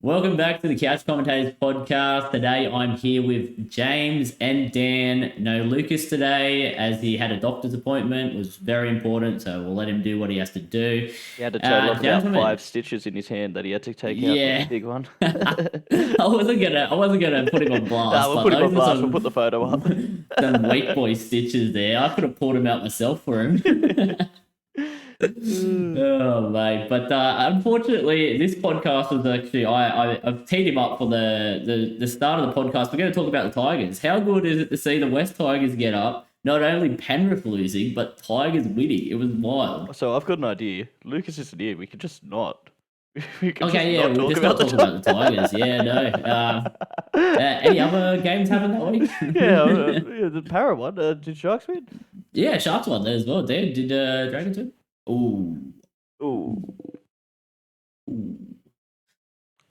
Welcome back to the Couch Commentators podcast. Today I'm here with James and Dan. No Lucas today as he had a doctor's appointment. It was very important, so we'll let him do what he has to do. He had a total of about 5 stitches in his hand that he had to take out. The big one. I wasn't gonna put him on blast. We'll put him on blast. We'll put the photo up. Some weak boy stitches there. I could have pulled him out myself for him. Oh mate, but unfortunately this podcast was actually I've teed him up for the start of the podcast. We're going to talk about the Tigers. How good is it to see the West Tigers get up, not only Penrith losing but Tigers winning? It was wild. So I've got an idea. Lucas isn't here. We could just not. We'll just not talk about the Tigers. Yeah, no. Any other games happened that week? The Para one. Did Sharks win? Yeah, Sharks won there as well. Did Dragons win? Ooh.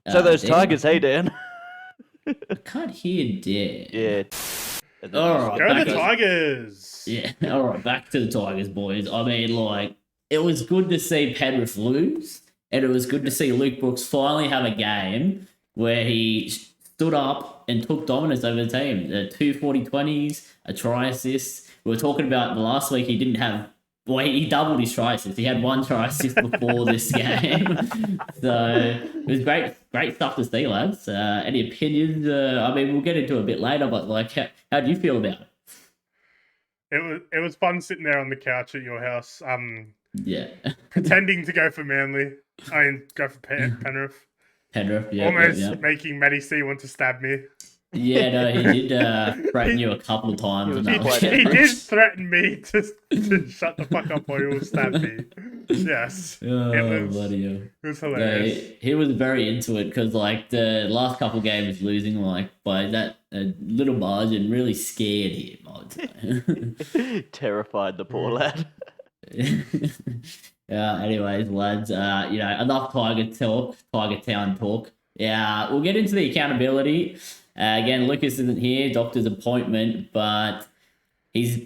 So those Dan? Tigers, hey Dan. I can't hear Dan. Yeah. All right, go the Tigers. Yeah. All right, back to the Tigers, boys. I mean, it was good to see Penrith lose, and it was good to see Luke Brooks finally have a game where he stood up and took dominance over the team. 2 40-20s, a try assist. We were talking about the last week he didn't have. Well, he doubled his try assist. He had 1 try assist before this game. So it was great stuff to see, lads. Any opinions? I mean, we'll get into it a bit later, but how do you feel about it? It was fun sitting there on the couch at your house. Yeah. Pretending to go for Manly. Go for Penrith. Penrith, yeah. Almost making Matty C want to stab me. Yeah, no, he did threaten you a couple of times. He did threaten me to shut the fuck up or he will stab me. Yes. It was hilarious. No, he was very into it because, the last couple of games losing, by that little margin really scared him, I would say. Terrified the poor lad. Anyways, lads, enough Tiger Town talk. Yeah, we'll get into the accountability. Again, Lucas isn't here, doctor's appointment, but his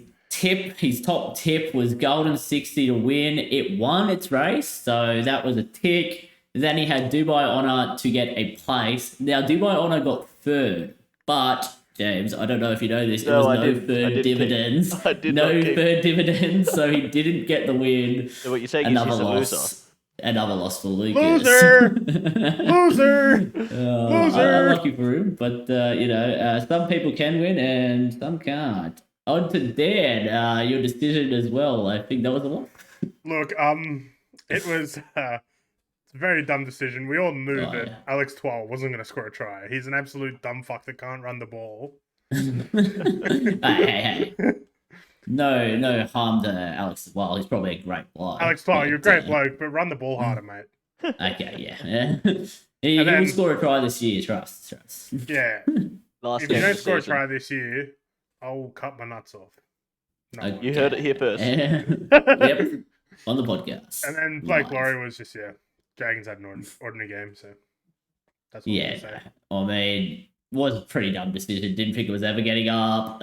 top tip was Golden 60 to win. It won its race, so that was a tick. Then he had Dubai Honour to get a place. Now, Dubai Honour got third, but, James, I don't know if you know this, no third dividends. No third dividends, so he didn't get the win. So what you're saying is he's a loser? Another loss for Lucas. Loser! Unlucky for him, but, some people can win and some can't. On to Dan, your decision as well. I think that was a lot. Look, it was a very dumb decision. We all knew that Alex Twal wasn't going to score a try. He's an absolute dumb fuck that can't run the ball. Hey. No harm to Alex as well. He's probably a great bloke. Alex Twal, you're a great bloke, but run the ball harder, mate. Okay, yeah. He will score a try this year, trust. Yeah. If you don't score a try this year, I'll cut my nuts off. No, you heard it here first. Yep, on the podcast. And then Blake Laurie was just, Dragons had an ordinary game, so that's what I'm say. I mean, was a pretty dumb decision. Didn't think it was ever getting up.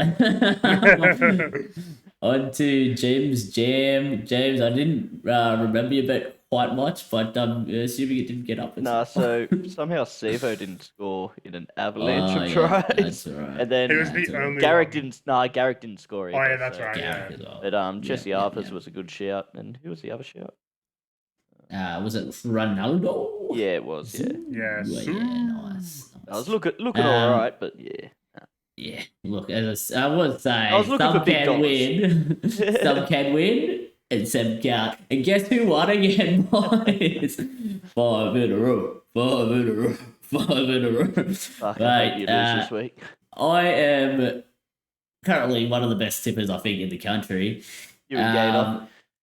On to James Jam. James, I didn't remember you about quite much, but I'm assuming it didn't get up. So somehow Sevo didn't score in an avalanche of tries. That's right. And then it was the only Garrick didn't score either. Oh yeah, that's right. Well. But Jesse Arthurs was a good shout, and who was the other shout? Was it Ronaldo? Yeah, it was. Yeah. Nice. I was looking all right, but yeah. Yeah, look, as I would say, I was looking some for big can win, some can win, and some can't. And guess who won again, boys? 5 in a row. Fuck, I hope you lose this week. I am currently one of the best tippers, I think, in the country. You and Gator.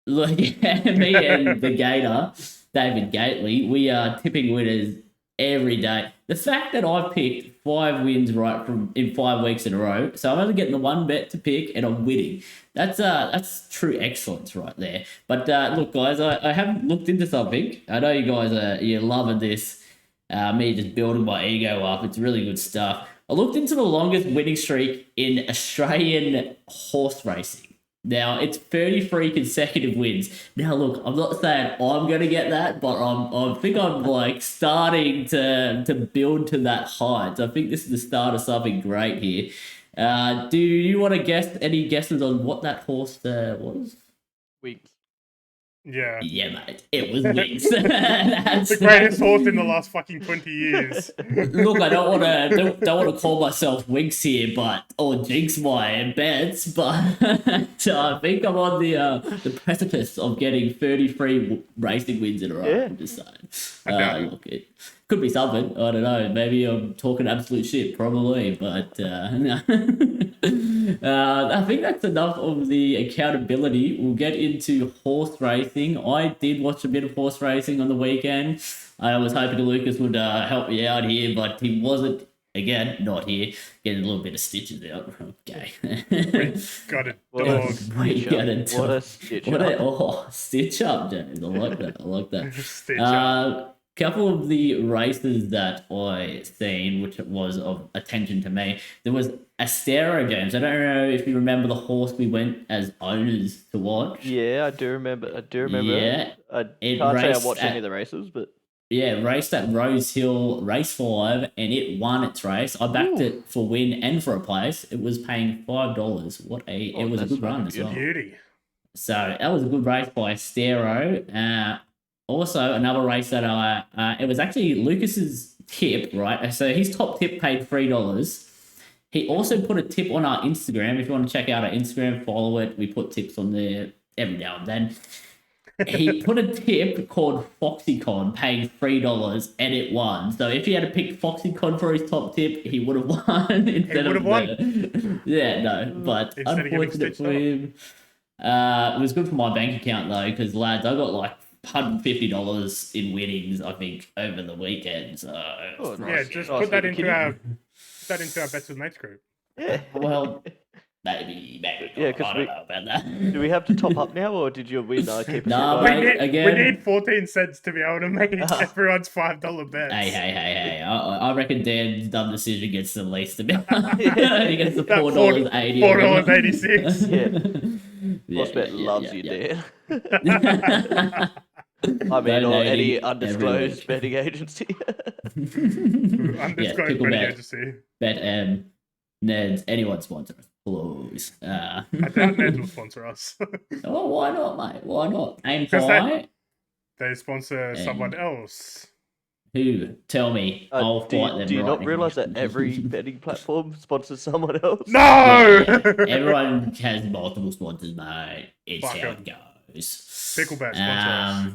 Look, me and the Gator, David Gately, we are tipping winners every day. The fact that I've picked 5 wins in 5 weeks in a row, so I'm only getting the 1 bet to pick and I'm winning. That's true excellence right there. But look, guys, I have looked into something. I know you guys you're loving this. Me just building my ego up. It's really good stuff. I looked into the longest winning streak in Australian horse racing. Now it's 33 consecutive wins. Now look, I'm not saying I'm gonna get that, but I think I'm like starting to build to that height. So I think this is the start of something great here. Do you want to guess any guesses on what that horse was? Weeks. Yeah. Yeah, mate. It was Wings. The greatest horse in the last fucking 20 years. Look, I don't want to call myself Winks here, or jinx my bets, but I think I'm on the precipice of getting 33 racing wins in a row. Yeah. I'm just saying. I doubt it. Look, it could be something. I don't know. Maybe I'm talking absolute shit, probably, but no. I think that's enough of the accountability. We'll get into horse racing. I did watch a bit of horse racing on the weekend. I was hoping Lucas would help me out here, but he wasn't. Again, not here. Getting a little bit of stitches out. Okay. Got a What dog. We got a What a stitch up. Stitch up, James. I like that. I like that. Stitch up. Couple of the races that I seen, which was of attention to me, there was Astero, James. I don't know if you remember the horse we went as owners to watch. Yeah, I do remember. Yeah, I it can't say I raced watched at- any of the races, but Yeah, raced at Rose Hill Race 5, and it won its race. I backed Ooh. it for win and for a place. It was paying $5. It was a that's good run fucking as good. well. Beauty. So that was a good race by Astero. Also, another race that it was actually Lucas's tip, right? So his top tip paid $3. He also put a tip on our Instagram. If you want to check out our Instagram, follow it. We put tips on there every now and then. He put a tip called FoxyCon, paying $3, and it won. So if he had to pick FoxyCon for his top tip, he would have won instead would of have won. Yeah, no, but Instead of getting unfortunate stitched for up. him. It was good for my bank account though, because lads, I got like $150 in winnings, I think, over the weekend. So Oh, Yeah, nice. just Nice put that little into kitty. our bets with mates group. Yeah. well, maybe Yeah, not. 'cause I don't know about that. Do we have to top up now, or did you win? Keep No, it mate. We again- need 14 cents to be able to make everyone's $5 bets. Hey! I reckon Dan's dumb decision gets the least amount. He gets the That $4.80. $4.86. Yeah. Bossbet loves you, Dan. I mean, or Donating any every undisclosed week. betting agency. Undisclosed Pickle betting bet. agency. Bet Neds, anyone sponsor us, please. I doubt Neds will sponsor us. Oh, why not, mate? Why not? Aim 'Cause high. They sponsor someone else. Who? Tell me. I'll do fight them. you right not now. realise that every betting platform sponsors someone else? No! Yeah, everyone has multiple sponsors, mate. It's Fuck how 'em. it goes. Picklebet sponsor us.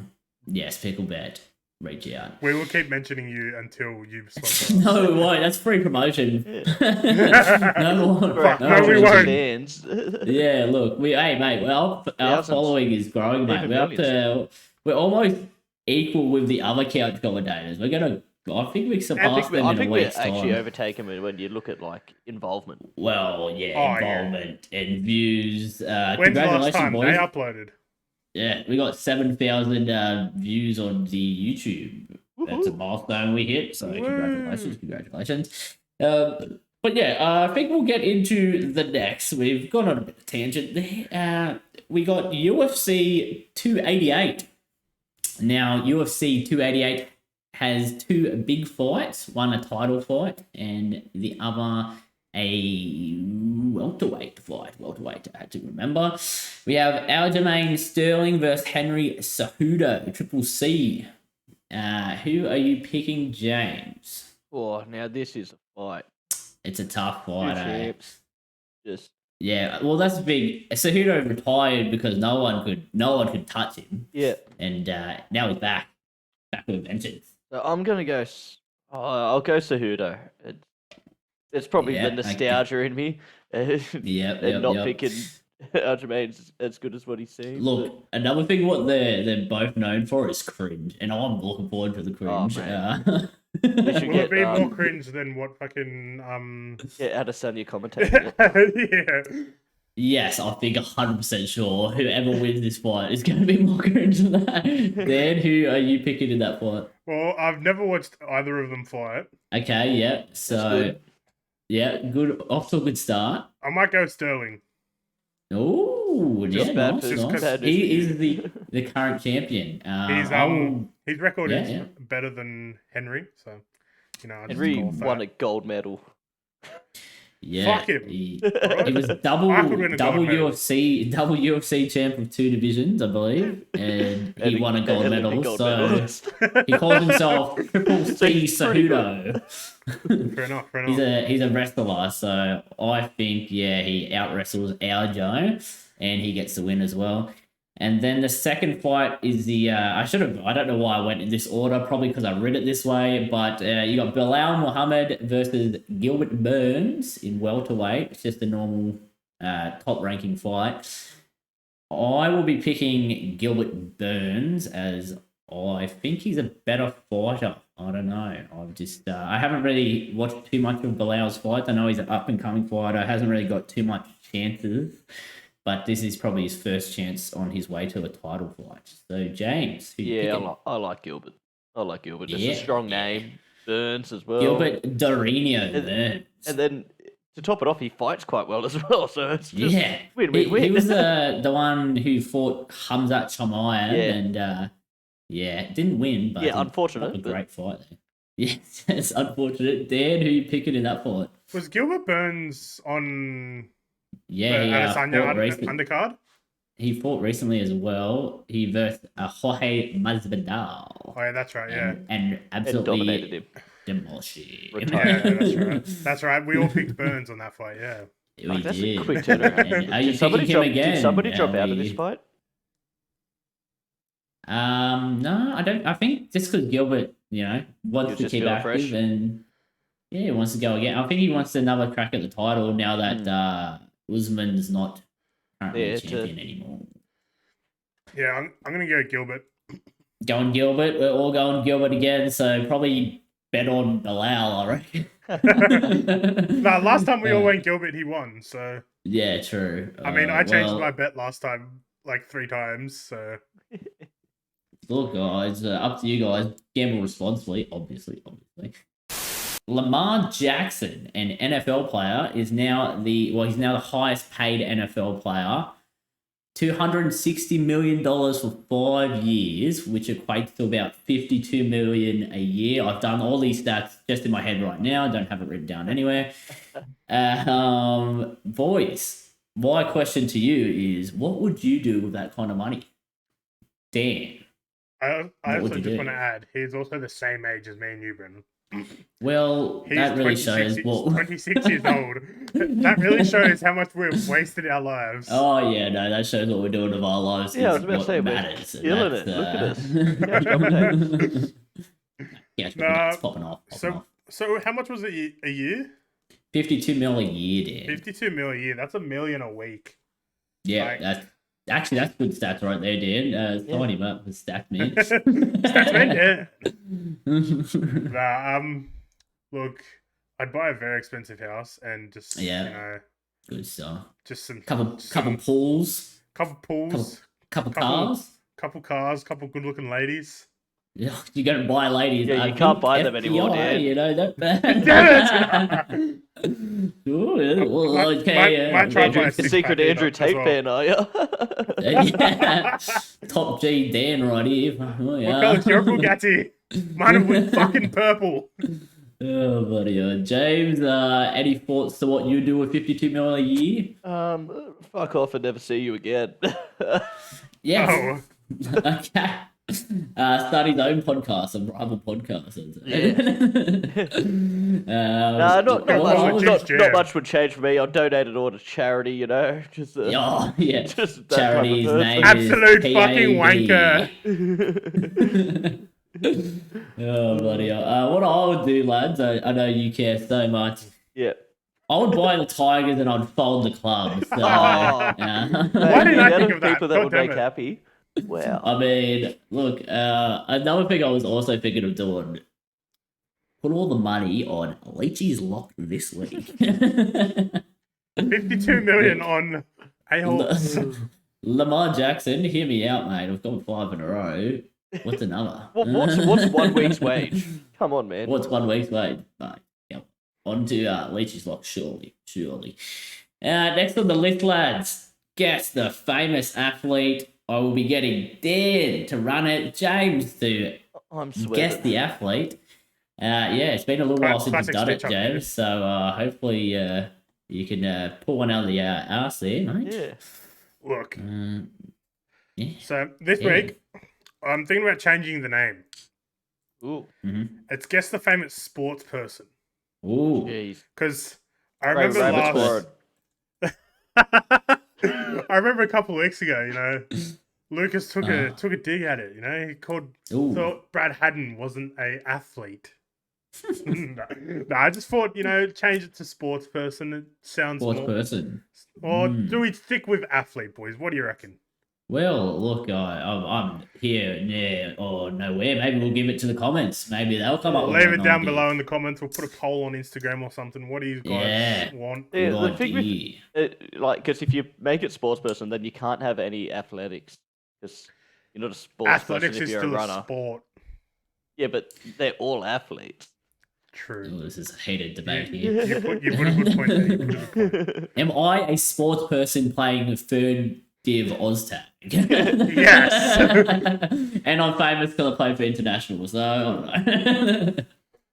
Yes, Picklebet. Reach out. We will keep mentioning you until you sponsor us. No, why? That's free promotion. Yeah. No more. Fuck, no no, more we won't. Fans. Yeah, look, hey mate, well, our Thousands. following is growing, mate. Even We're almost equal with the other couch commentators. I think we surpass them I in a think we're week's actually time. overtaken when you look at like involvement. Well, yeah, Oh, yeah. involvement and views. When's the last Congratulations, time boys. they uploaded? Yeah, we got 7,000 views on the YouTube. That's a milestone we hit. So congratulations. But yeah, I think we'll get into the next. We've gone on a bit of tangent there. We got UFC 288. Now, UFC 288 has two big fights. One a title fight and the other a welterweight fight. Welterweight, I had to remember. We have Aljamain Sterling versus Henry Cejudo, Triple C. Who are you picking, James? Oh, now this is a fight. It's a tough Two fight, champs. Just Yeah, well, that's the thing. Cejudo retired because no one could touch him, yeah. and now he's back with vengeance. So I'm gonna go. I'll go Cejudo. It's probably Yeah, the nostalgia in me, and Yep, not picking Aljamain's as good as what he seems. Look, another thing what they're both known for is cringe, and I'm looking forward to the cringe. man. Will We should it get be more cringe than what fucking yeah, Adesanya commentating. yeah. Yes, I think 100% sure whoever wins this fight is going to be more cringe than that. Dan, who are you picking in that fight? Well, I've never watched either of them fight. Okay, yeah. So, good. yeah, good. Off to a good start. I might go Sterling. Oh, Oh, yeah, Just bad nice, news. nice. Bad news He for is the current champion. His record Yeah, is yeah. better than Henry, so I just Henry go off won that. a gold medal. Yeah, Fuck him. He Right? was double I could win a gold medal. UFC champ of 2 divisions, I believe, and he won a gold Olympic medal. gold So medalist. he calls himself Triple So C he's pretty Cejudo. Fair enough. He's a wrestler, so I think he out wrestles our Joe, and he gets the win as well. And then the second fight is I don't know why I went in this order, probably because I read it this way, but you got Bilal Muhammad versus Gilbert Burns in welterweight. It's just a normal top ranking fight. I will be picking Gilbert Burns as I think he's a better fighter. I don't know. I haven't really watched too much of Bilal's fights. I know he's an up and coming fighter. Hasn't really got too much chances. But this is probably his first chance on his way to a title fight. So, James. I like Gilbert. It's a strong name. Burns as well. Gilbert Dorino Burns. And then to top it off, he fights quite well as well. So it's just win. He was the one who fought Hamzat Chimaev and didn't win. But unfortunate. A great fight there. Yes, it's unfortunate. Dan, who you picking in that fight? Was Gilbert Burns on Adesanya undercard? He fought recently as well. He versed Jorge Masvidal. Oh yeah, that's right. Yeah, and absolutely dominated him. Demolished him. Yeah, that's right. That's right. We all picked Burns on that fight. Yeah, That's did. a quick turnaround. Are you picking him again? Did somebody drop out of this fight? No, I don't. I think just because Gilbert, wants to keep active fresh. and he wants to go again. I think he wants another crack at the title now that Usman's not currently champion anymore. Yeah, I'm gonna go Gilbert. Going Gilbert. We're all going Gilbert again, so probably bet on Bilal, I reckon. No, last time we all went Gilbert, he won. So yeah, true. I mean, I changed my bet last time like 3 times. So look, guys, up to you guys. Gamble responsibly, obviously. Lamar Jackson, an NFL player, is now he's now the highest paid NFL player. $260 million for 5 years, which equates to about $52 million a year. I've done all these stats just in my head right now. I don't have it written down anywhere. Boys, my question to you is, what would you do with that kind of money? Dan. I also just want to add, he's also the same age as me and you, Brendan. Well, that really shows what 26 years old. That really shows how much we've wasted our lives. Oh yeah, no, that shows what we're doing with our lives. Yeah, I was about to say, matters. We're killing it. Look at us. Yeah, popping off. So how much was it a year? 52 mil a year, Dan. 52 mil a year. That's $1 million a week. Yeah, that's good stats right there, Dan. Sign him up for Stackman. Stackman, yeah. Look, I'd buy a very expensive house and just good stuff. Just some couple pools, couple cars, couple good looking ladies. Yeah, you're gonna buy ladies. Yeah, you can't buy them anymore, Dan. You know that. Damn it! Secret Andrew Tate fan, are you? Top G Dan right here. What colour's your Bugatti? Mine was fucking purple. Oh, buddy. James, any thoughts to what you do with 52 mil a year? Fuck off and never see you again. Yes. Oh. Okay. Start his own podcast, a rival podcast. Not much would change for me. I'll donate it all to charity, Just just charity's name absolute is fucking wanker. Oh, bloody hell. What I would do, lads, I know you care so much. Yeah. I would buy the Tigers and I'd fold the club. So, Why didn't I think of that? People that would make happy. Wow. I mean, look, another thing I was also thinking of doing, put all the money on Leachy's lock this week. 52 million on a-holes. Lamar Jackson, hear me out, mate. I've got 5 in a row. What's another? What's 1 week's wage? Come on, man. What's 1 week's wage? Right. Yep. On to Leachy's lock, surely. Next on the list, lads. guess the famous athlete. I will be getting Dan to run it. James to I'm guess sweating. the athlete. Yeah, it's been a little while since you've Classic done it, speech up James. So hopefully you can pull one out of the arse there, mate. Yeah. Look, Yeah. so this Yeah. week, I'm thinking about changing the name. Ooh. It's Guess the Famous Sports Person. Ooh. Jeez. Because I Ray remember Rabbit's last... Warren. I remember a couple of weeks ago, Lucas took a dig at it. He thought Brad Haddon wasn't a athlete. no, I just thought change it to sports person. It sounds Sports more. person. Or do we stick with athlete, boys? What do you reckon? Well, look, I'm here, yeah, or nowhere. Maybe we'll give it to the comments. Maybe they'll come up with Leave an it down idea. below in the comments. We'll put a poll on Instagram or something. What do you guys want? Yeah, Good the thing with idea. because if you make it sports person, then you can't have any athletics because you're not a sports Athletics person is if you're a still a runner. sport. Yeah, but they're all athletes. True. Oh, this is a heated debate You here. put a good point there. You put a good point. Am I a sports person playing third div Oztag? Yes. And I'm famous because I play for international, so I don't know.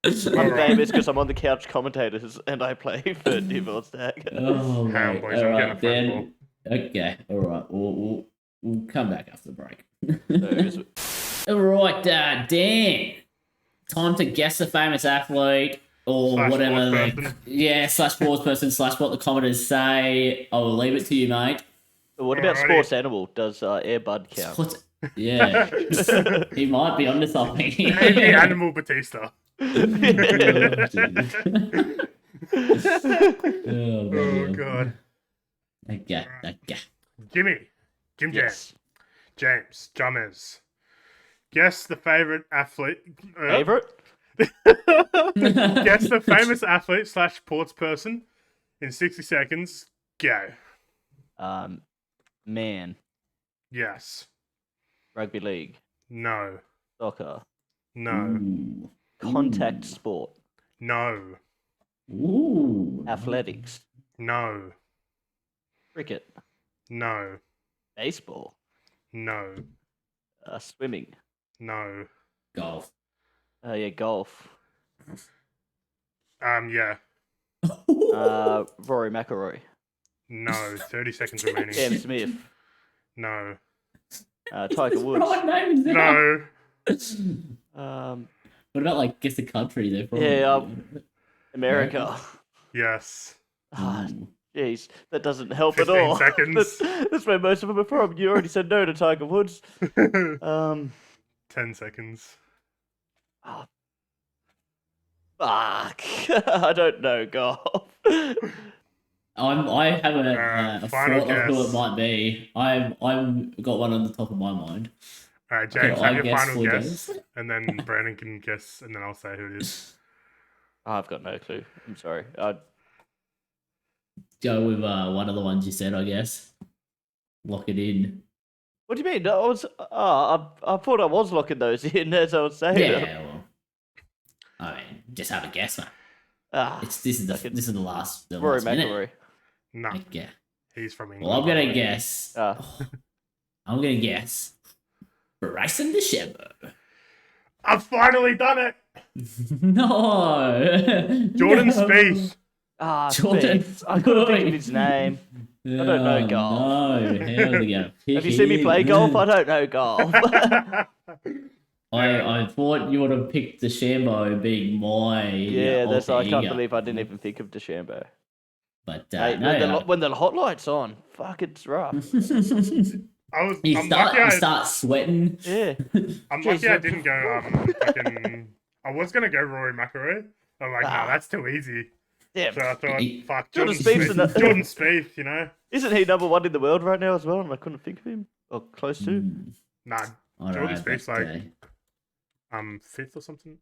I'm Alright. famous because I'm on the couch commentators and I play for Divorce Tag. Oh, Hang on, mate. boys, I'm All getting a right, phone then. Okay, all right. We'll come back after the break. So, All right, Dan. Time to guess the famous athlete or Slash whatever. sports person. Slash sports person slash what the commenters say. I will leave it to you, mate. what about Alrighty. sports animal? Does Airbud count? What? Yeah, he might be onto something. Maybe Animal Batista. Oh, God. Okay. Jim Yes. James, Jummers. Guess the favorite athlete. Favorite? Guess the famous athlete slash sports person in 60 seconds. Go. Man. Yes. Rugby league. No. Soccer. No. Ooh. Contact sport. No. Ooh. Athletics. No. Cricket. No. Baseball. No. Swimming. No. Golf. Yeah, golf. Yeah. Rory McIlroy. No. 30 seconds remaining. Cam Smith. No. Tiger Woods. What name is that? No. What about like guess the country? They're from. Yeah, America. Yes. Ah, jeez, that doesn't help at 15 all. seconds. That's where most of them are from. You already said no to Tiger Woods. 10 seconds. Fuck. I don't know golf. I have a final thought of who guess. it might be. I've got one on the top of my mind. All right, James, Okay, have I your guess final we'll guess, and then Brandon can guess, and then I'll say who it is. I've got no clue. I'm sorry. Go with one of the ones you said, I guess. Lock it in. What do you mean? I thought I was locking those in as I was saying. Yeah, well, I mean, just have a guess, mate. This is the last. The Rory last minute. McIlroy. No, Yeah. he's from England. Well, I'm gonna guess. Ah. I'm gonna guess. Bryson DeChambeau. I've finally done it. No. Jordan No. Spieth. Jordan. Spieth. I couldn't think of his name. I don't know golf. No, how are they gonna pick Have you seen me play him? golf? I don't know golf. I thought you would have picked DeChambeau being my Yeah, that's. I alter can't ego. believe I didn't even think of DeChambeau. But Hey, no, when the hot light's on, fuck, it's rough. I'm you lucky start sweating. Yeah. I'm lucky Jeez, I didn't go. I was gonna go Rory McIlroy. I'm like, no, that's too easy. Yeah. So I thought, fuck, Jordan Jordan Spieth's Spieth. Jordan Spieth, Isn't he number one in the world right now as well? And I couldn't think of him. Or close to. Nah, I don't Jordan know, Spieth's but, like fifth or something.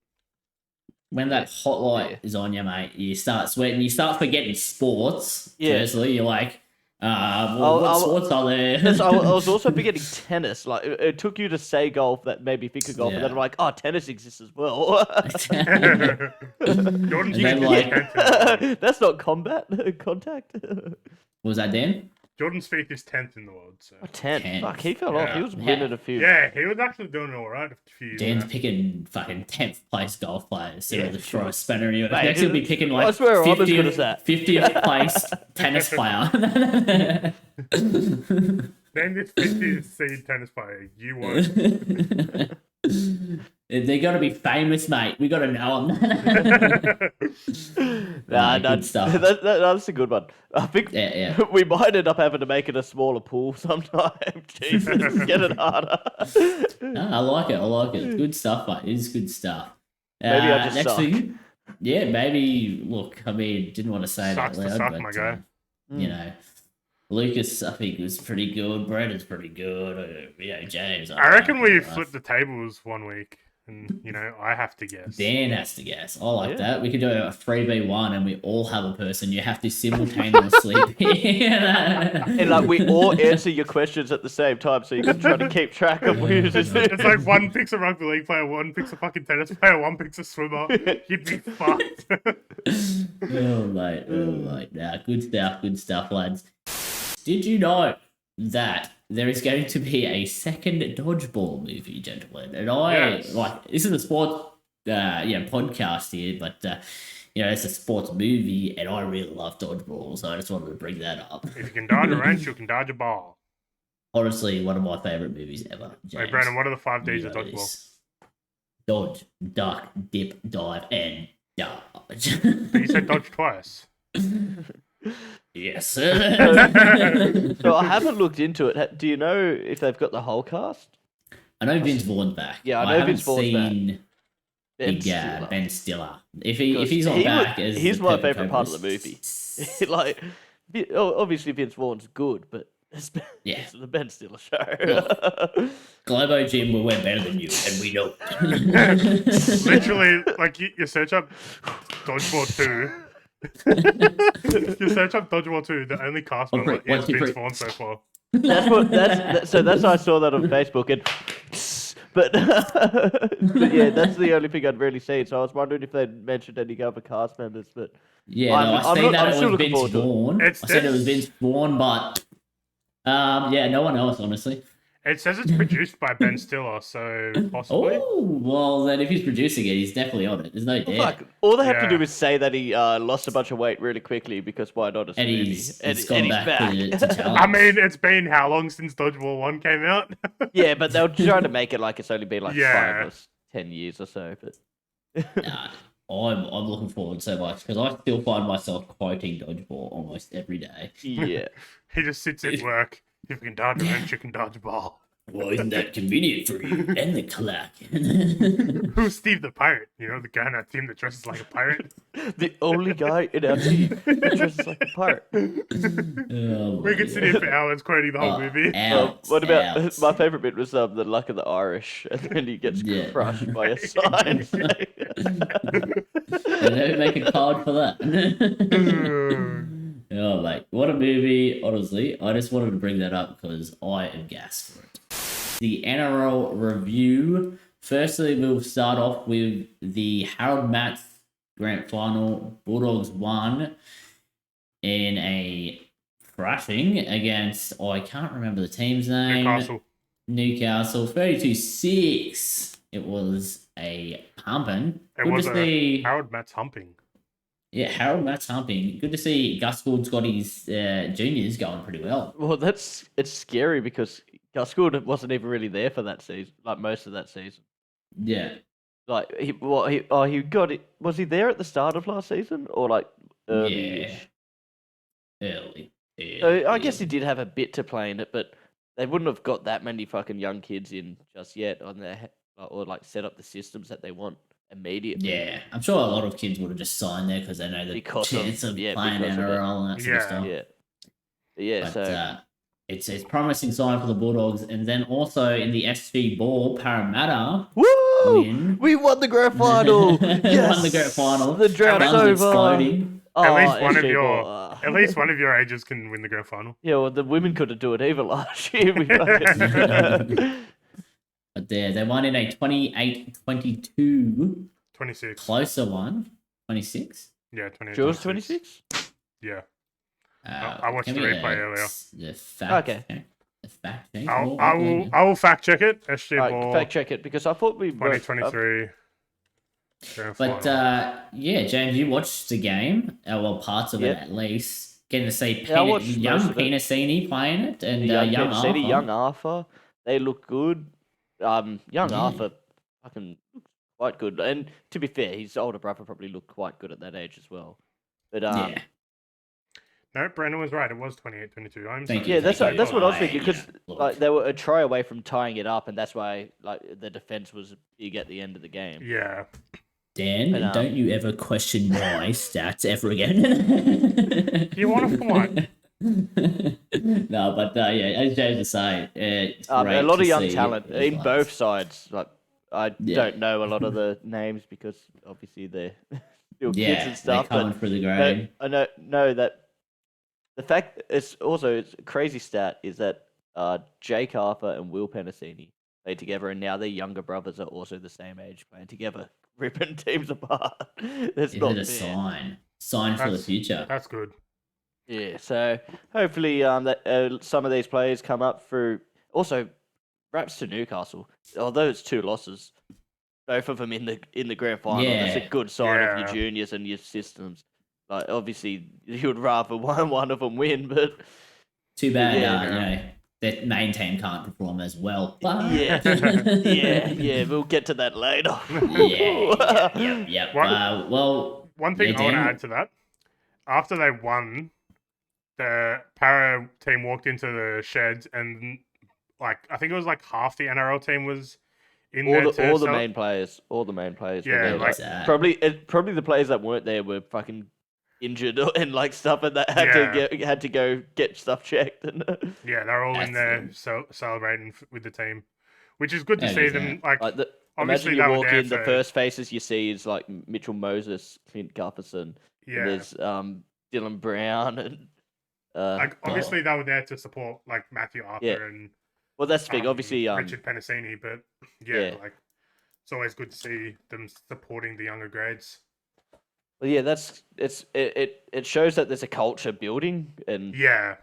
when that hot light is on you, mate, you start sweating. You start forgetting sports. Yeah. Firstly, you're like, what sports are there? Yes, I was also forgetting tennis. Like it took you to say golf that made me think of golf, and then I'm like, oh, tennis exists as well. Jordan And then, Spieth. like- That's not combat contact. Was that Dan? Jordan Spieth is 10th in the world. So. 10th. Fuck, he fell off. Yeah. He was winning a few. Yeah, he was actually doing all right a few years Dan's ago. picking fucking 10th place golf players. So Yeah, the throw a spanner in you. Mate, Next he'll be picking I like swear I was good at that. 50th place tennis player. Name this 50th seed tennis player. You won't. They got to be famous, mate. We got to know them. Good stuff. That's a good one. I think we might end up having to make it a smaller pool sometime. Jesus, get it harder. I like it. I like it. Good stuff, mate. It is good stuff. Maybe I just suck. Thing, yeah, maybe. Look, I mean, didn't want to say Sucks that loud, to suck, but my guy. you know, Lucas, I think was pretty good. Brendan's pretty good. James. I reckon we flip the tables one week, and I have to guess. Dan has to guess. I like that. We could do a 3v1 and we all have a person. You have to simultaneously and like we all answer your questions at the same time, so you can try to keep track of who's. It's like one picks a rugby league player, one picks a fucking tennis player, one picks a swimmer. You'd be fucked. Oh mate. Nah, good stuff, lads. Did you know that there is going to be a second Dodgeball movie, gentlemen? And this is a sports podcast here, but it's a sports movie, and I really love Dodgeball, so I just wanted to bring that up. If you can dodge a wrench, you can dodge a ball. Honestly, one of my favorite movies ever. James, Hey, Brandon, what are the 5 Ds you of know Dodgeball? this. Dodge, duck, dip, dive, and dodge. But you said dodge twice. Yes. So I haven't looked into it. Do you know if they've got the whole cast? I know Vince Vaughn's back. Yeah, I know Vince Vaughn's seen back. Ben Stiller. If he's not back, he's my favorite part of the movie. Like, obviously Vince Vaughn's good, but it's the Ben Stiller show. Globo Jim, we're better than you, and we know it. Literally, like you search up Dodgeball 2. You search up Dodgeball 2. The only cast member is Vince Vaughn so far. That's how I saw that on Facebook, and but yeah, that's the only thing I'd really seen. So I was wondering if they'd mentioned any other cast members, but I seen that it was Vince Vaughn. I said it was Vince Vaughn, but no one else, honestly. It says it's produced by Ben Stiller, so possibly. Oh, well, then if he's producing it, he's definitely on it. There's no doubt. All they have to do is say that he lost a bunch of weight really quickly, because why not? And he's gone back. To tell I mean, it's been how long since Dodgeball 1 came out? Yeah, but they'll try to make it like it's only been like 5 or 10 years or so. But I'm looking forward so much, because I still find myself quoting Dodgeball almost every day. Yeah. He just sits at work. If you can dodge a wrench, you can dodge a ball. Well, isn't that convenient for you and the clock? Who's Steve the Pirate? The guy on our team that dresses like a pirate? The only guy in our team that dresses like a pirate. We could sit here for hours quoting the whole movie. What about my favourite bit was the luck of the Irish, and then he gets crushed by a sign. And they make a card for that. Oh, mate, what a movie, honestly. I just wanted to bring that up because I am gassed for it. The NRL review. Firstly, we'll start off with the Harold Matts Grand Final. Bulldogs won in a thrashing against, I can't remember the team's name. Newcastle. 32-6. It was a pumping. It was Harold Matts humping. Yeah, Harold Matts humping. Good to see Gus Gould's got his juniors going pretty well. Well, it's scary because Gus Gould wasn't even really there for that season, like most of that season. Yeah. Like he got it. Was he there at the start of last season or like early? Yeah. Early. So I guess he did have a bit to play in it, but they wouldn't have got that many fucking young kids in just yet on their or like set up the systems that they want immediately. Yeah, I'm sure a lot of kids would have just signed there because they know the chance of playing NRL and that sort of stuff. Yeah. But, it's a promising sign for the Bulldogs, and then also in the SV Ball, Parramatta win. We won the grand final. Yes! Won the grand final. The draft's over. Exploding. At least one of your ages can win the grand final. Yeah, well, the women couldn't do it either last year. But they won in a 28-22. 26. Closer one. 26? Yeah, 28. Yours 26? Yeah. I watched can the we get replay earlier. The fact. Okay. The fact check. I will fact check it. SG All right, Ball fact check it because I thought we were 2023. But yeah, James, you watched the game. Well, parts of it Yep. at least. Getting to see Yeah, I watched young most of it. Penasini playing it, and The young young Penn City, Arthur. young Arthur, they look good. Young Arthur fucking looks quite good. And to be fair, his older brother probably looked quite good at that age as well. But Yeah. No, Brandon was right. It was 28-22. Thank yeah, you. that's Thank you. what I was thinking because Look. like they were a try away from tying it up, and that's why like the defense was big at the end of the game. Yeah. Dan, But, don't you ever question my stats ever again. You want to fight? No, but yeah, as James was saying, it's a great lot to of young see talent these in lads. both sides. Like I Yeah. don't know a lot of the names because obviously they're still kids Yeah, and stuff. they're coming But through the grade. I know that the fact it's a crazy stat is that Jake Arthur and Will Penasini played together, and now their younger brothers are also the same age playing together, ripping teams apart. That's Is not it a fair. sign for the future? That's good. Yeah, so hopefully that some of these players come up through. Also, raps to Newcastle. Although it's 2 losses, both of them in the grand final. That's a Yeah. good sign of your Yeah. juniors and your systems. Like obviously, you would rather one of them win, but Too bad, Yeah. their main team can't perform as well. But... yeah, we'll get to that later. Yep. One- Well, One thing yeah, I want to Dan, add to that. After they won, the para team walked into the sheds and I think it was like half the NRL team was in there too. all the main players were Yeah, there. like- probably the players that weren't there were fucking injured and like stuff, and that had to go get stuff checked. And Yeah, they're all in there That's celebrating with the team, which is good to That see is them. like Obviously, imagine they you were walk there in, the for- first faces you see is like Mitchell Moses, Clint Gufferson. Yeah, And there's Dylan Brown and obviously they were there to support like Matthew Arthur Yeah. and well, that's the thing. Obviously, Richard Penasini, but Yeah. it's always good to see them supporting the younger grades. well, yeah, it shows that there's a culture building, and Yeah,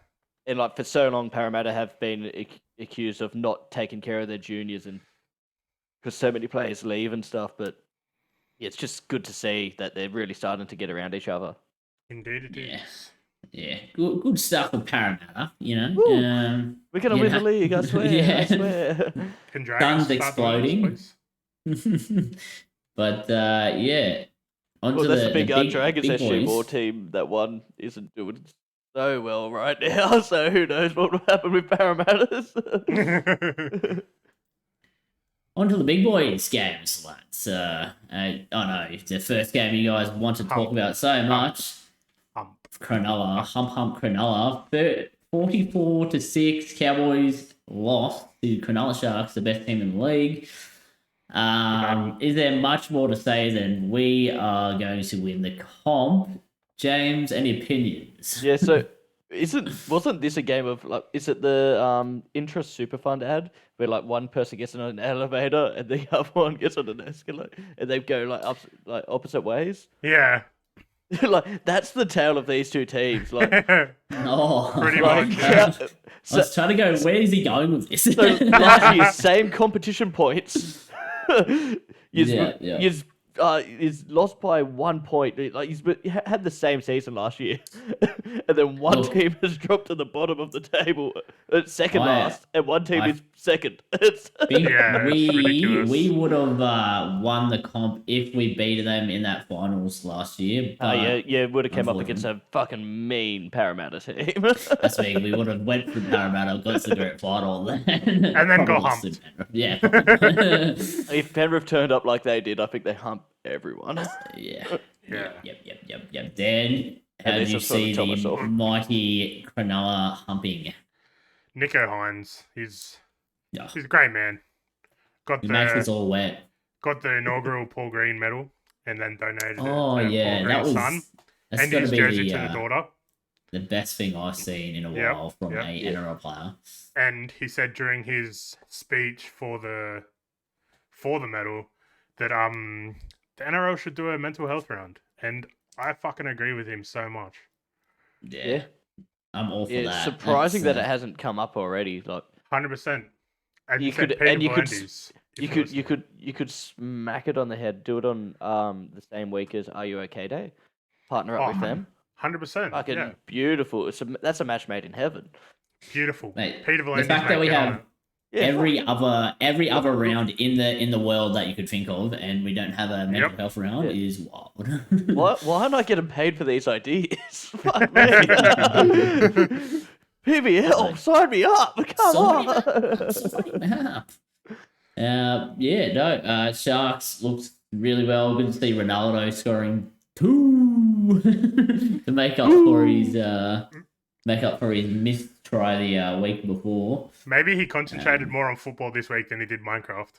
like for so long, Parramatta have been accused of not taking care of their juniors, and because so many players leave and stuff. But yeah, it's just good to see that they're really starting to get around each other. indeed it is. Yeah. Yeah, good stuff with Parramatta. We're gonna win the league, I swear. Yeah. I swear. Can Dragons Sun's start doing this, exploding. please? But yeah, onto Well, that's the big big Dragons big SG boys. Ball team that won isn't doing so well right now. So who knows what will happen with Parramatta's? Onto the big boys games, lads. I don't know if the first game you guys want to talk Hump. about so much. Hump. Cronulla, hump Cronulla, 44-6. Cowboys lost to Cronulla Sharks, the best team in the league. Is there much more to say than we are going to win the comp? James, any opinions? Yeah, so wasn't this a game of like, is it the interest super fund ad where like one person gets on an elevator and the other one gets on an escalator and they go like opposite ways? Yeah. Like that's the tale of these two teams. Like Oh, Pretty like much. I was trying to go, where is he going with this? so last year, same competition points. Yeah. He's lost by 1 point. Like he had the same season last year, and then one Look. team has dropped to the bottom of the table, second I- last, and one team I- is second. It's think Yeah, it's ridiculous. we would have won the comp if we beat them in that finals last year. oh But yeah, would have came up against a fucking mean Parramatta team. that's the thing. We would have went through Parramatta, got to the grand final, and then probably got lost to humped. Penrith. Yeah. If Penrith turned up like they did, I think they hump everyone. Yeah. Yeah. Yep. Dan, how At did least you I've sort of see told the myself. mighty Cronulla humping? Nico Hines, he's Yeah. a great man. He makes us all wet. Got the inaugural Paul Green medal and then donated Oh it to yeah, Paul that Green's was son that's and got to his be jersey to the the daughter. best thing I've seen in a Yep, while from yep. a NRL player. And he said during his speech for the medal that the NRL should do a mental health round, and I fucking agree with him so much. Yeah. I'm all for It's that. surprising That's, that it hasn't come up already. Like 100%. And you said could, Peter and you could, Blendies, if you you're could, listening. you could smack it on the head. Do it on the same week as Are You Okay Day. Partner up with them. 100%. Fucking Yeah. beautiful. That's a match made in heaven. Beautiful. Mate, Peter the Blendies, fact that mate, we get on have it. Yeah, every other round in the world that you could think of, and we don't have a mental health round Yeah. is wild. Why am I getting paid for these ideas? Fuck me. PBL, sign me up. Come on. Sign me up. Yeah, no. Sharks looked really well. Good to see Ronaldo scoring 2 to make up for his missed try the week before. Maybe he concentrated more on football this week than he did Minecraft.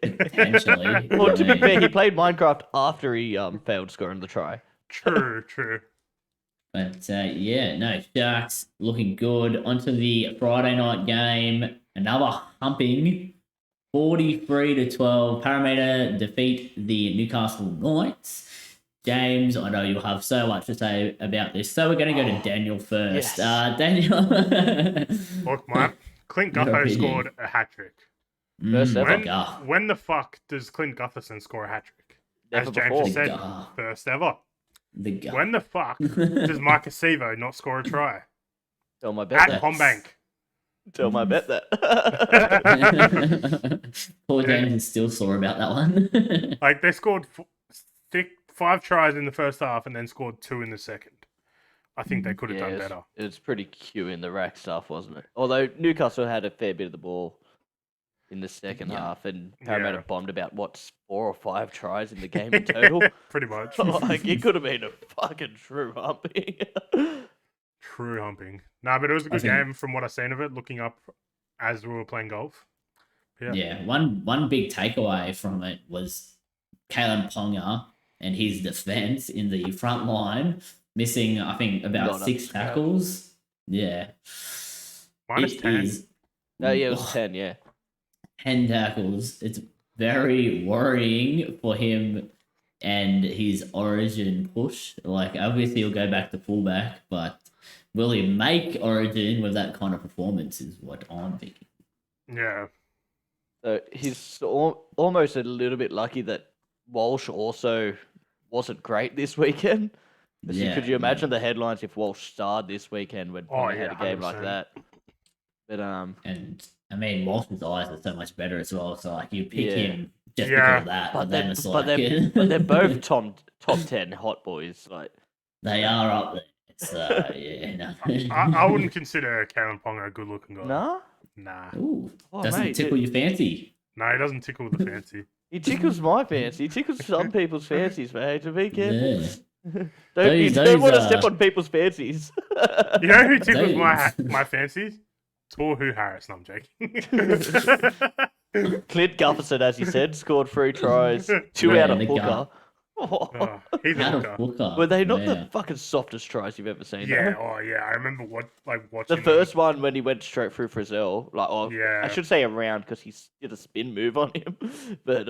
Potentially. Well, to be fair, he played Minecraft after he failed scoring the try. True. But yeah, no, Sharks looking good. Onto the Friday night game. Another humping. 43-12. Parramatta defeat the Newcastle Knights. James, I know you'll have so much to say about this. So we're going to go to Daniel first. Yes. Daniel. Look, man, Clint Your Gutho opinion. scored a hat trick. First ever. When the fuck does Clint Gutherson score a hat trick? Never As James before. just said, Gar. first ever. The guy. When the fuck does Mike Acevo not score a try? Tell my bet At that. Combank. Tell my bet that. Poor James is still sore about that one. Like, they scored 5 tries in the first half and then scored 2 in the second. I think they could have done better. It was pretty cute in the rack stuff, wasn't it? Although Newcastle had a fair bit of the ball in the second half, and Parramatta bombed about 4 or 5 tries in the game in total. Pretty much. Like, it could have been a fucking true humping. True humping. Nah, but it was a good game from what I've seen of it, looking up as we were playing golf. Yeah, one big takeaway from it was Kalen Ponga and his defense in the front line, missing, I think, about 6 tackles. Yeah. Minus 10. No, yeah, it was 10, yeah. 10 tackles. It's very worrying for him and his origin push. Like, obviously, he'll go back to fullback, but will he make origin with that kind of performance is what I'm thinking. Yeah. So he's almost a little bit lucky that Walsh also wasn't great this weekend. Yeah, could you imagine the headlines if Walsh starred this weekend when he had a game 100%. like that? But And I mean, Walsh's eyes are so much better as well. So like, you pick him just Yeah. because of that, but then it's like but they're both top 10 hot boys. Like they are up there. It's yeah, no. I wouldn't consider Kalen Ponga a good looking guy. nah. Nah. Ooh, Oh, doesn't mate, tickle your fancy. No, he doesn't tickle the fancy. He tickles my fancy. He tickles some people's fancies, mate. To be careful. Yeah. You don't want to step on people's fancies. You know who tickles Those- my fancies? Tohu Harris. No, I'm joking. Clint Gutherson, as you said, scored 3 tries, 2 Yeah, out of the hooker. guy. Oh, he's a Out of hooker. hooker. Were they not Yeah. the fucking softest tries you've ever seen? Yeah, though? oh yeah, I remember watching The first one when he went straight through Frizzell, Yeah. I should say around because he did a spin move on him. But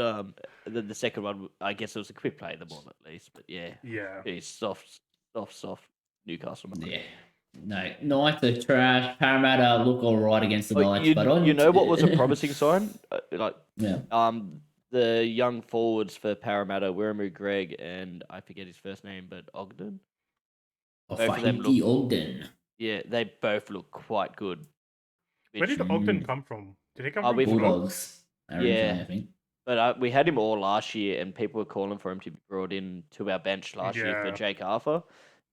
then the second one, I guess it was a quick play of the ball at least. But yeah, he's soft Newcastle. Yeah. No, Knights are trash. Parramatta look all right against the Knights, but you know what was a promising sign? Yeah. The young forwards for Parramatta, Wiramu Greg and I forget his first name, but Ogden. Oh, Both of them Fahiki Ogden. Yeah, they both look quite good. Where did Ogden come from? Did he come from we've got- Bulldogs. originally, Yeah. I think. But we had him all last year, and people were calling for him to be brought in to our bench last year for Yeah. Jake Arthur.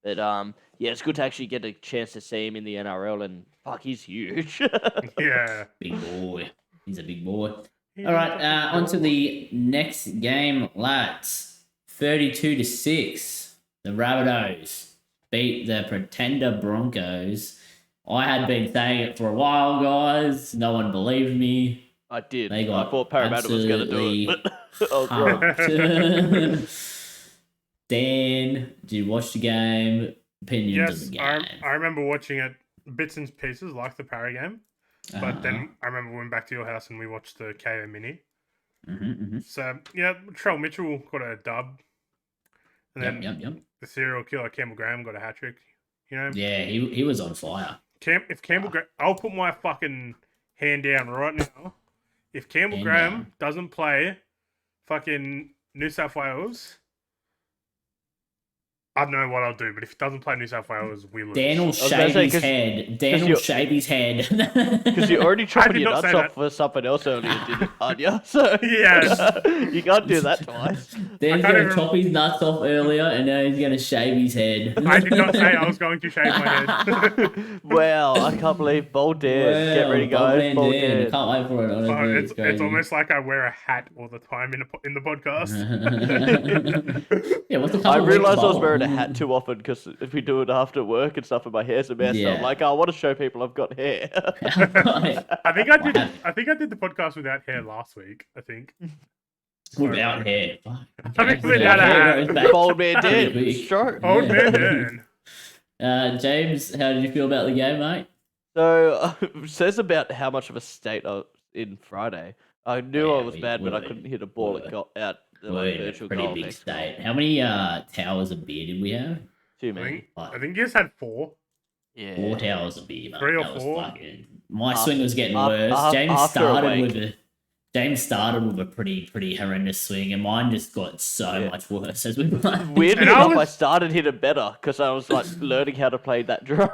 But yeah, it's good to actually get a chance to see him in the NRL, and fuck, he's huge. Yeah. Big boy. He's a big boy. All right, on to the next game, lads. 32-6. The Rabbitohs beat the Pretender Broncos. I had been saying it for a while, guys. No one believed me. I did. They got I thought Parramatta was going to do it. But I was wrong. humped. Dan, did you watch the game? Opinions of Yes, the game? I remember watching it bits and pieces like the Para game, but then I remember we went back to your house and we watched the KO Mini. So yeah, Trell Mitchell got a dub, and then Yep. the serial killer Campbell Graham got a hat trick You know, Yeah, he was on fire. If Campbell, I'll put my fucking hand down right now. If Campbell Hand Graham down. doesn't play fucking New South Wales, I don't know what I'll do, but if he doesn't play New South Wales, we lose. Dan will gonna shave say, his head. Dan will shave his head. Because you're already chopping did your not nuts say off that. for something else earlier, aren't you? So Yes. you can't do that twice. Dan's can't going to even- chop his nuts off earlier, and now he's going to shave his head. I did not say I was going to shave my head. Wow, I can't believe Bold Dan. Get ready, Bold guys. man Bold Dan. Dan. Can't wait for it, honestly. Oh, it's crazy. it's almost like I wear a hat all the time in the podcast. Yeah, what's the I couple realised weeks I was bowl? wearing a hat too often because if we do it after work and stuff and my hair's a mess, Yeah. I'm like, I want to show people I've got hair. I think I did the podcast without hair last week. I think. Without hair. Fuck. I think without a hat. Bold Man Dan. Quick. Sure. Old man Dan. James, how did you feel about the game, mate? So it says about how much of a state I was in Friday. I knew Yeah, I was we bad, but I were- couldn't hit a ball we that were- got out the We're in a virtual pretty goal big next goal. state. How many towers of beer did we have? Too I many. think I think you just had 4. Yeah. 4 towers of beer, mate. 3 or That was 4? fucking... My After- swing was getting af- worse. af- James after a started week. with a... James started with a pretty horrendous swing, and mine just got so Yeah. much worse as we played. Weirdly And I enough, I was- started hitting better because I was like learning how to play that drunk.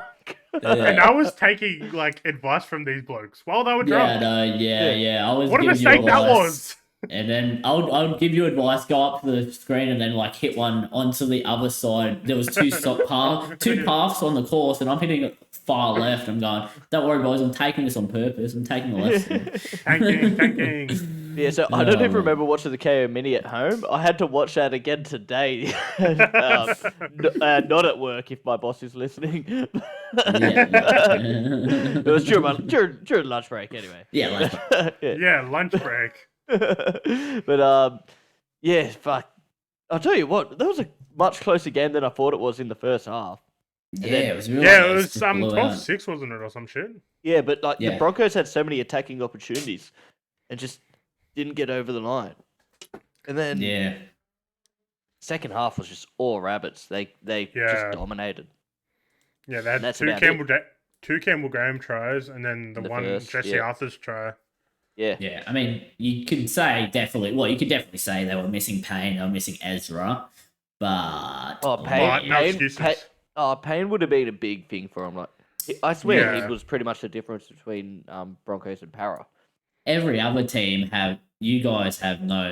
And I was taking like advice from these blokes while they were Yeah, drunk. no, yeah. I was What a giving you mistake that advice. was. And then I would give you advice, go up to the screen and then like hit one onto the other side. There was two paths on the course, and I'm hitting it far left. I'm going, don't worry, boys, I'm taking this on purpose. I'm taking the left side. Tanking. Yeah, so I don't Oh, even man. remember watching the KO Mini at home. I had to watch that again today. Not at work, if my boss is listening. Yeah. It was during lunch break anyway. Yeah, like, Yeah, lunch break. But yeah, fuck. I'll tell you what, that was a much closer game than I thought it was in the first half. yeah, then- it was really Yeah, it nice, was just blew out. 12-6, wasn't it, or some shit? Yeah, but like Yeah. the Broncos had so many attacking opportunities and just didn't get over the line. And then Yeah, second half was just all rabbits. They Yeah. just dominated. Yeah, they had That's two about two Campbell Graham tries, and then the The one first, Jesse yeah. Arthur's try. Yeah. yeah. I mean, you could say definitely. Well, you could definitely say they were missing Payne, they were missing Ezra, but Oh, But Payne, no excuses. Payne would have been a big thing for him. Like, I swear Yeah. he was pretty much the difference between Broncos and Para. every other team have. You guys have no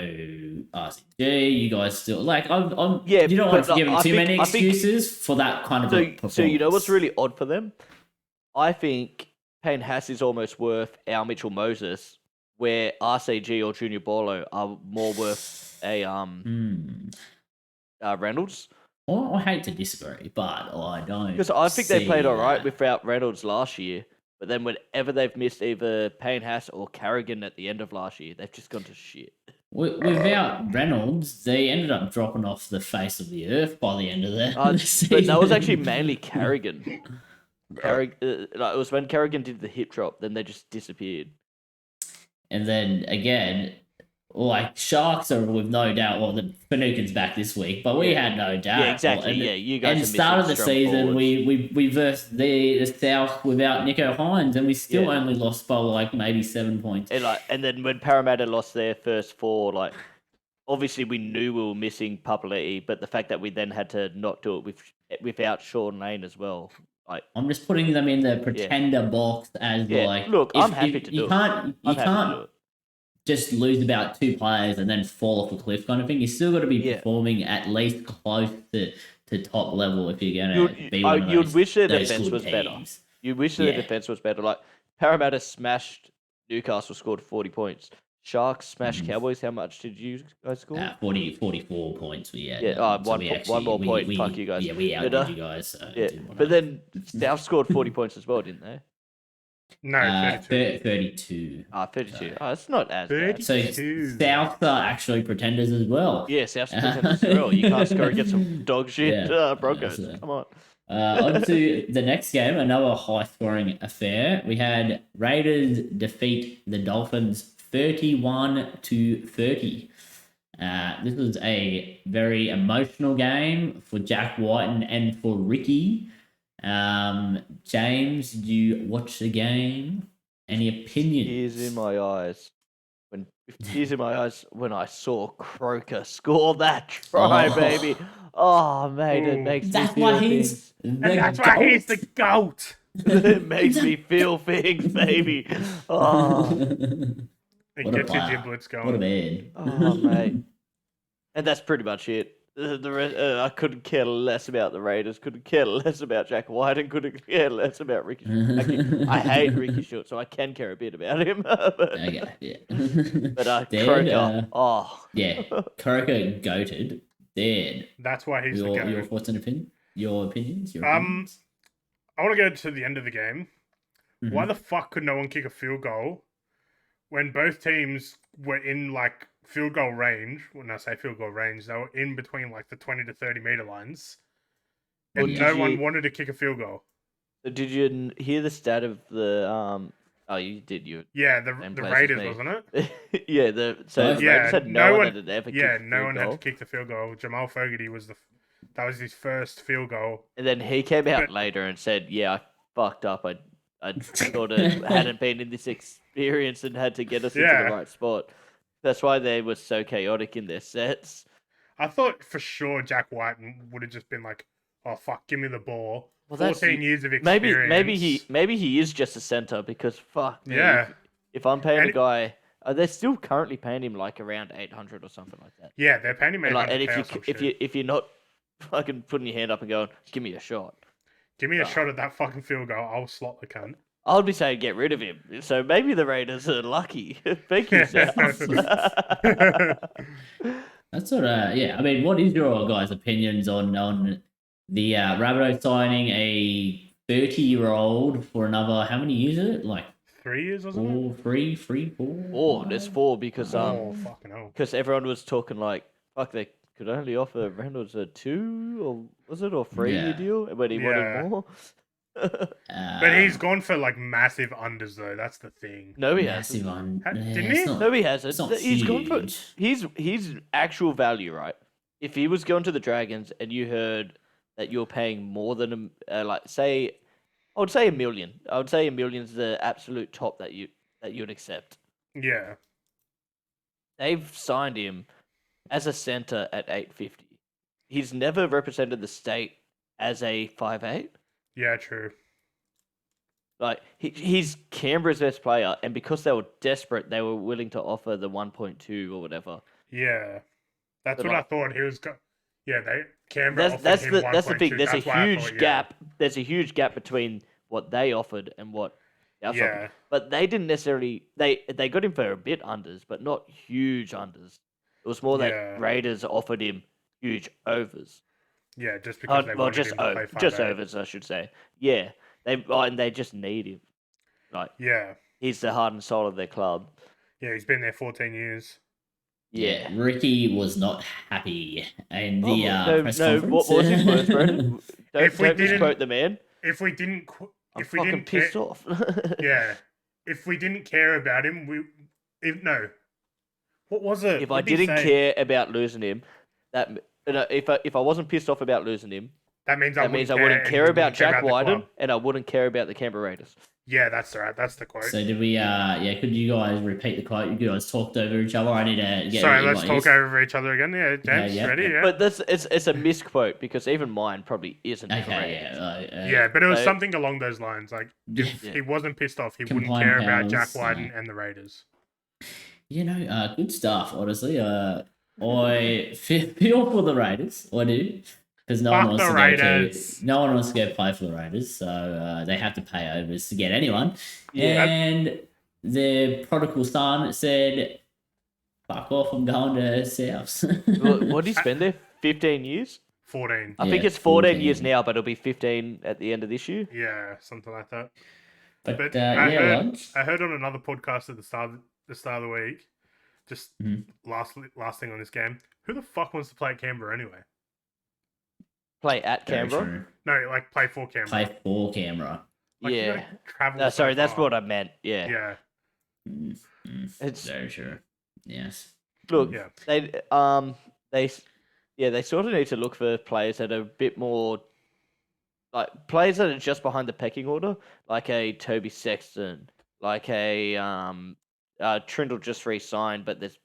RCG. You guys still like. I'm Yeah, you don't want but to give them I too think- many I think- excuses for that kind of a performance. So you know what's really odd for them? I think Payne Haas is almost worth our Mitchell Moses, where RCG or Junior Borlo are more worth a Reynolds. I hate to disagree, but I don't. Because I think they see played all right that. without Reynolds last year. But then whenever they've missed either Payne Haas or Carrigan at the end of last year, they've just gone to shit. Without Reynolds, they ended up dropping off the face of the earth by the end of the season. But that was actually mainly Carrigan. Like, it was when Carrigan did the hip drop, then they just disappeared. And then again, like Sharks are with no doubt. Well, the Finucane's back this week, but we had no doubt. Yeah, exactly. And, Yeah, you guys. and are start of the missing strong season, forwards. we versed the South without Nico Hines, and we still Yeah. only lost by like maybe 7 points. And then when Parramatta lost their first 4, like obviously we knew we were missing Papali'i, but the fact that we then had to not do it without Sean Lane as well, like I'm just putting them in the pretender box as Yeah, like. look, I'm happy to do you it. can't you I'm happy to do can't it. just lose about 2 players and then fall off a cliff kind of thing. You still got to be Yeah. performing at least close to top level if you're gonna be one of You'd those, wish their those defense good was better. teams. You wish their Yeah. defense was better. Like Parramatta smashed Newcastle, scored 40 points. Sharks smashed Cowboys. How much did you guys score? 44 points. Yeah, So one we more point. Fuck you guys. Yeah, we But, outdid you guys. So Yeah, didn't wanna- but then South scored 40 points as well, didn't they? No, 32. 32. 32. So- Oh, it's not as bad. So 32. South are actually pretenders as well. Yeah, South's pretenders as well. You can't score against some dog shit Yeah. Broncos. So- Come on. On to the next game, another high-scoring affair. We had Raiders defeat the Dolphins 31-30. This was a very emotional game for Jack Whiten and for Ricky. James, did you watch the game? Any opinions? Tears in my eyes. Tears in my eyes when I saw Croker score that try, Oh. baby. Oh, mate, it Ooh. makes That's me why feel he's things. And that's why he's the GOAT. It makes me feel things, baby. Oh, It What a gets your player. giblets What a going. man. oh, mate. And that's pretty much it. The rest, I couldn't care less about the Raiders. Couldn't care less about Jack White, and couldn't care less about Ricky. I hate Ricky Short, so I can care a bit about him. but Okay, yeah. but Dead, Croker, oh yeah, Croker goated. Dead. That's why he's the Your GOAT. thoughts and opinion? Your opinions? Your Um, opinions? I want to go to the end of the game. Why Mhm. the fuck could no one kick a field goal when both teams were in like field goal range? When I say field goal range, they were in between like the 20 to 30 meter lines, Well, and did no one you- wanted to kick a field goal. Did you hear the stat of the Oh, you did. You Yeah, Same the place as Raiders, me. wasn't it? yeah. The Both? the Yeah, Raiders had no no one one- that had ever Yeah, kicked a no field one goal. had to kick the field goal. Jamal Fogarty was that was his first field goal. And then he came out But- later and said, "Yeah, I fucked up. I sort of hadn't been in this experience and had to get us into Yeah. the right spot." That's why they were so chaotic in their sets. I thought for sure Jack White would have just been like, "Oh fuck, give me the ball." Well, that's 14 years of maybe experience. maybe he is just a center because fuck me. Yeah. If I'm paying And a guy, they're still currently paying him like around 800 or something like that. Yeah, they're paying him And, like, 800K and or some if you're not fucking putting your hand up and going, "Give me a shot," Give me a Oh. shot at that fucking field goal. I'll slot the cunt. I'll be saying get rid of him. So maybe the Raiders are lucky. Thank you, South. That's sort of, yeah. I mean, what is your guys' opinions on the Rabbitoh signing a 30-year-old for another, how many years is it? Like 3 years, wasn't it? 4? Oh, there's 4 because Oh, fucking hell. everyone was talking like fuck they could only offer Reynolds a 2 or was it or 3-year Yeah. deal, but he Yeah. wanted more. But he's gone for like massive unders though. That's the thing. No, he massive hasn't. one. Didn't it's he? not- No, he hasn't. It's not He's gone for huge. his actual value, right? If he was going to the Dragons and you heard that you're paying more than like say, I would say $1 million. I would say $1 million's the absolute top that you'd accept. Yeah. They've signed him as a center at 850. He's never represented the state as a 5'8". Yeah, true. Like he's Canberra's best player, and because they were desperate, they were willing to offer the 1.2 or whatever. Yeah. That's But what like- I thought he was Yeah, Canberra That's offered him that's the thing. 1.2. There's That's a why I huge thought, yeah. gap. There's a huge gap between what they offered and what the outside. Yeah. But they didn't necessarily. They got him for a bit unders, but not huge unders. It was more Yeah. that Raiders offered him huge overs. Yeah, just because they wanted just him to play 5'8". just overs, I should say. Yeah, and they just need him. Like Yeah. he's the heart and soul of their club. Yeah, he's been there 14 years. Yeah. Ricky was not happy in the press no. conference. What was his words, Brendan? If we Don't didn't- misquote the man. If we didn't I'm if we fucking didn't pissed care, off. Yeah. If we didn't care about him, no. What was it? If What I did he didn't say? care about losing him, if I wasn't pissed off about losing him, That means that means I and wouldn't we care about wouldn't care Jack the Wyden, club. and I wouldn't care about the Canberra Raiders. Yeah, that's right. That's the quote. So did we? Yeah, could you guys repeat the quote? You guys talked over each other. I need to get. Sorry, your let's voice. talk over each other again. Yeah, James, yeah, ready? yeah. Yeah. But it's a misquote because even mine probably isn't correct. Okay, yeah, Yeah, but it was So- something along those lines. Like, if Yeah. he wasn't pissed off, he wouldn't Combined care about Jack powers, Wyden and the Raiders. You know, good stuff. Honestly, I feel for the Raiders. I do, because no one Fuck wants the to Raiders. no one wants to go play for the Raiders, so they have to pay overs to get anyone. Yeah. And the prodigal son said, "Fuck off! I'm going to South." What did he spend there? 15 years? 14. I think Yeah, it's 14 years 14. now, but it'll be 15 at the end of this year. Yeah, something like that. But, But yeah, I heard on another podcast at the start of the week, just Mhm. last thing on this game, who the fuck wants to play at Canberra anyway? Play at very Canberra. true. No, like play for Canberra. Play for camera. Like, you Yeah. gotta travel No, so sorry, that's far. what I meant. Yeah. Yeah, It's Very true. Yes. look, yeah. they sort of need to look for players that are a bit more like players that are just behind the pecking order, like a Toby Sexton, like a Trindle just re-signed, but there's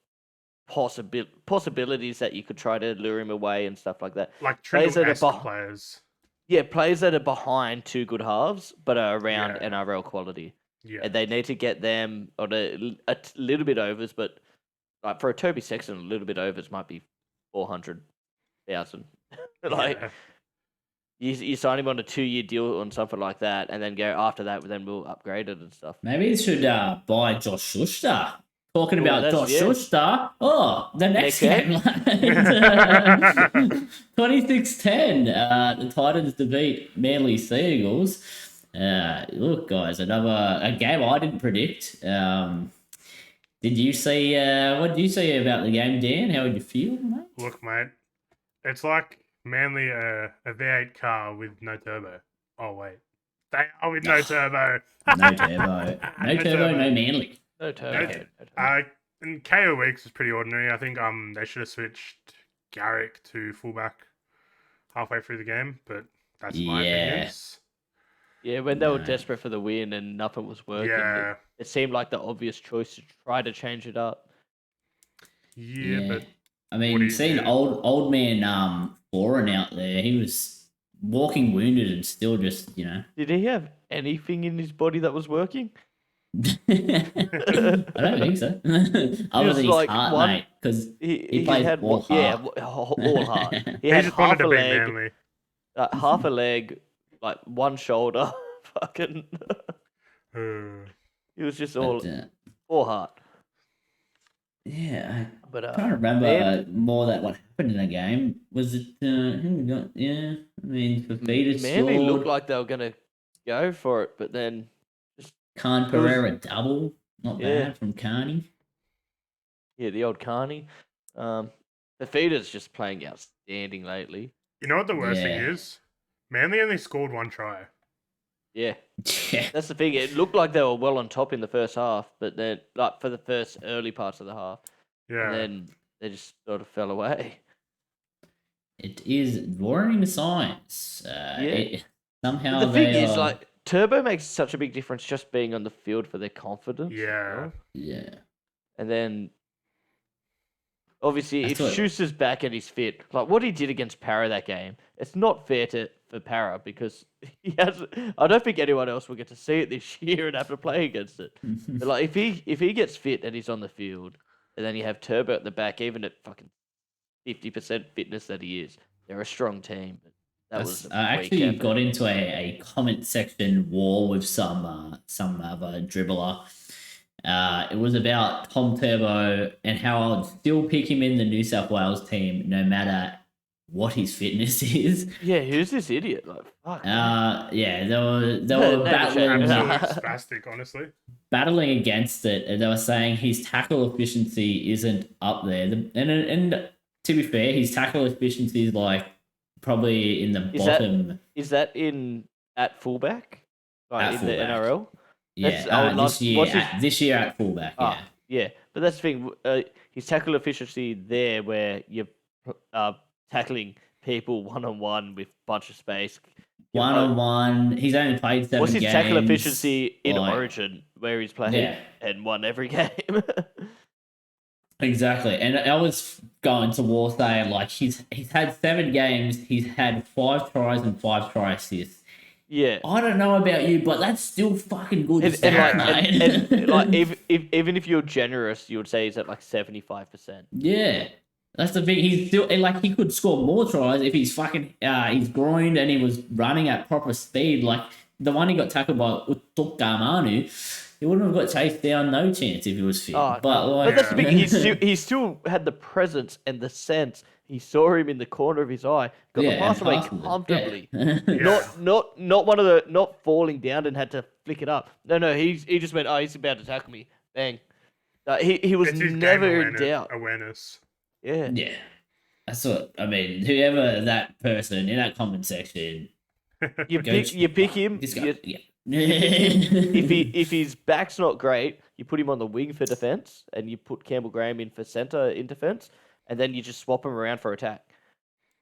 possibilities that you could try to lure him away and stuff like that. Like Players that are Trindle-esque players. Yeah, players that are behind two good halves, but are around Yeah. NRL quality. Yeah. And they need to get them on a little bit overs, but like for a Toby Sexton, a little bit overs might be 400,000. Like Yeah. you sign him on a 2-year deal on something like that, and then go after that, then we'll upgrade it and stuff. Maybe he should buy Josh Schuster. Talking about Josh Schuster. Oh, the next game, lads. 26-10. The Titans defeat Manly Seagulls. Look, guys, a game I didn't predict. Did you see? What did you see about the game, Dan? How would you feel, mate? Look, mate, it's like Manly a V8 car with no turbo. Oh wait, they are with no turbo. No turbo. No turbo. No Manly. No turbo. And KO Weeks was pretty ordinary. I think they should have switched Garrick to fullback halfway through the game, but that's my opinions. Yeah, when they were desperate for the win and nothing was working, it seemed like the obvious choice to try to change it up. Yeah, but I mean, seeing old man Foran out there, he was walking wounded and still just, you know. Did he have anything in his body that was working? I don't think so. Other than his heart, mate, because he played had all heart. Yeah, all heart. He had half a leg, half a leg, like one shoulder. Fucking. He was just all heart. Yeah, but I can't remember more that what happened in the game. Was it who we got? Yeah, I mean, Fafita Manly scored. looked like they were gonna go for it, but then Khan Pereira double, not bad from Carney. Yeah, the old Carney. Fafita's just playing outstanding lately. You know what the worst thing is? Manly only scored one try. Yeah. That's the thing. It looked like they were well on top in the first half, but then, like, for the first early parts of the half. Yeah. And then they just sort of fell away. It is warning signs. Somehow the thing is, like, Turbo makes such a big difference just being on the field for their confidence. Yeah. Yeah. And then, obviously, if Schuster's back and he's fit, like what he did against Para that game, it's not fair for Para because he has. I don't think anyone else will get to see it this year and have to play against it. But like if he gets fit and he's on the field, and then you have Turbo at the back, even at fucking 50% fitness that he is, they're a strong team. That was I actually got into a comment section war with some other dribbler. It was about Tom Turbo and how I would still pick him in the New South Wales team no matter what his fitness is. Yeah, who's this idiot? Like, fuck. Yeah, they were battling. Spastic, honestly. Battling against it, and they were saying his tackle efficiency isn't up there. And to be fair, his tackle efficiency is like probably in the bottom. Is that at fullback? Like in the NRL? Yeah, this year at fullback. Yeah, but that's the thing. His tackle efficiency there, where you're tackling people one-on-one with a bunch of space. One-on-one. He's only played 7 games. What's his tackle efficiency in Origin, where he's played and won every game? Exactly. And I was going to war saying, like, he's had 7 games. He's had 5 tries and 5 try assists. Yeah, I don't know about you, but that's still fucking good. And like even if you're generous, you would say he's at like 75%. Yeah, that's the thing. He's still like he could score more tries if he's fucking he's groined and he was running at proper speed. Like the one he got tackled by Utokamanu, he wouldn't have got chased down, no chance if he was fit. But that's the thing. He still had the presence and the sense. He saw him in the corner of his eye, got the pass away comfortably. Not one of the not falling down and had to flick it up. No, he just went, he's about to tackle me. Bang. He was never in doubt. Awareness. Yeah. Yeah. That's what I mean. Whoever that person in that comment section, you pick him. This guy, if his back's not great, you put him on the wing for defense, and you put Campbell Graham in for centre in defense. And then you just swap them around for attack.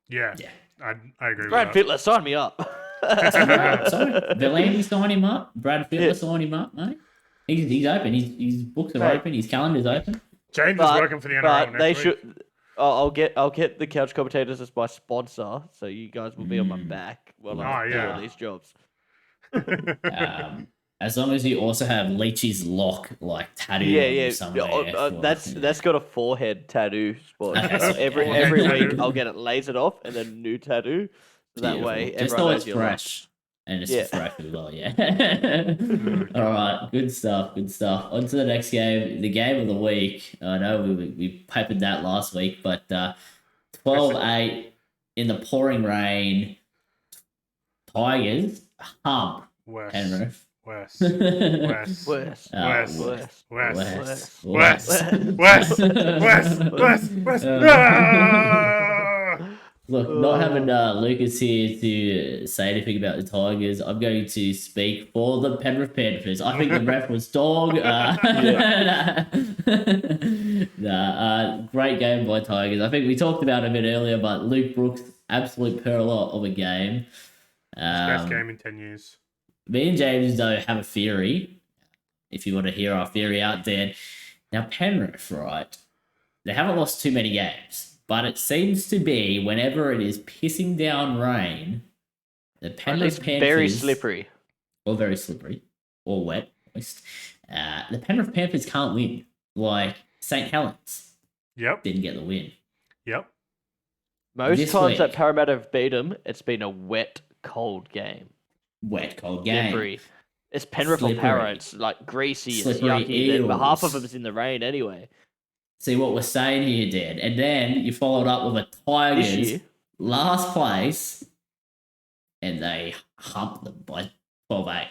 Yeah. I agree Brad with that. Fittler, sign me up. So Delaney signed him up. Brad Fittler Yeah. signed him up, mate. He's open. His books are Mate. open. His calendar's open. James is working for the NRL But next they week. should. I'll get the Couch Commentators as my sponsor, so you guys will be on my back while I do all these jobs. As long as you also have Leachy's lock like tattooed on him somewhere. That's got a forehead tattoo spot. Okay, so every forehead week I'll get it lasered off and then new tattoo. So that way just everyone so knows it's you're fresh. And it's Yeah. fresh as well, yeah. All right, good stuff, good stuff. On to the next game, the game of the week. I know we papered that last week, but 12-8 in the pouring rain. Tigers hump Penrith. West. West. West. West. West. West. West. West. Look, not having Lucas here to say anything about the Tigers, I'm going to speak for the Penrith Panthers. I think the ref was dog. Great game by Tigers. I think we talked about it a bit earlier, but Luke Brooks, absolute pearl of a game. Best game in 10 years. Me and James, though, have a theory. If you want to hear our theory out there. Now, Penrith, right? They haven't lost too many games. But it seems to be whenever it is pissing down rain, the Penrith Panthers... very slippery. Or very slippery. Or wet. The Penrith Panthers can't win. Like St. Helens. Yep. Didn't get the win. Yep. Most This times week- that Parramatta have beat them, it's been a wet, cold game. Wet, cold game. Slippery. It's Penrith or Slippery. Para. It's like greasy. It's Slippery yucky. But half of eels. them is in the rain anyway. See what we're saying here, Dad. And then you followed up with a Tigers year? last place, and they humped them by 12-8.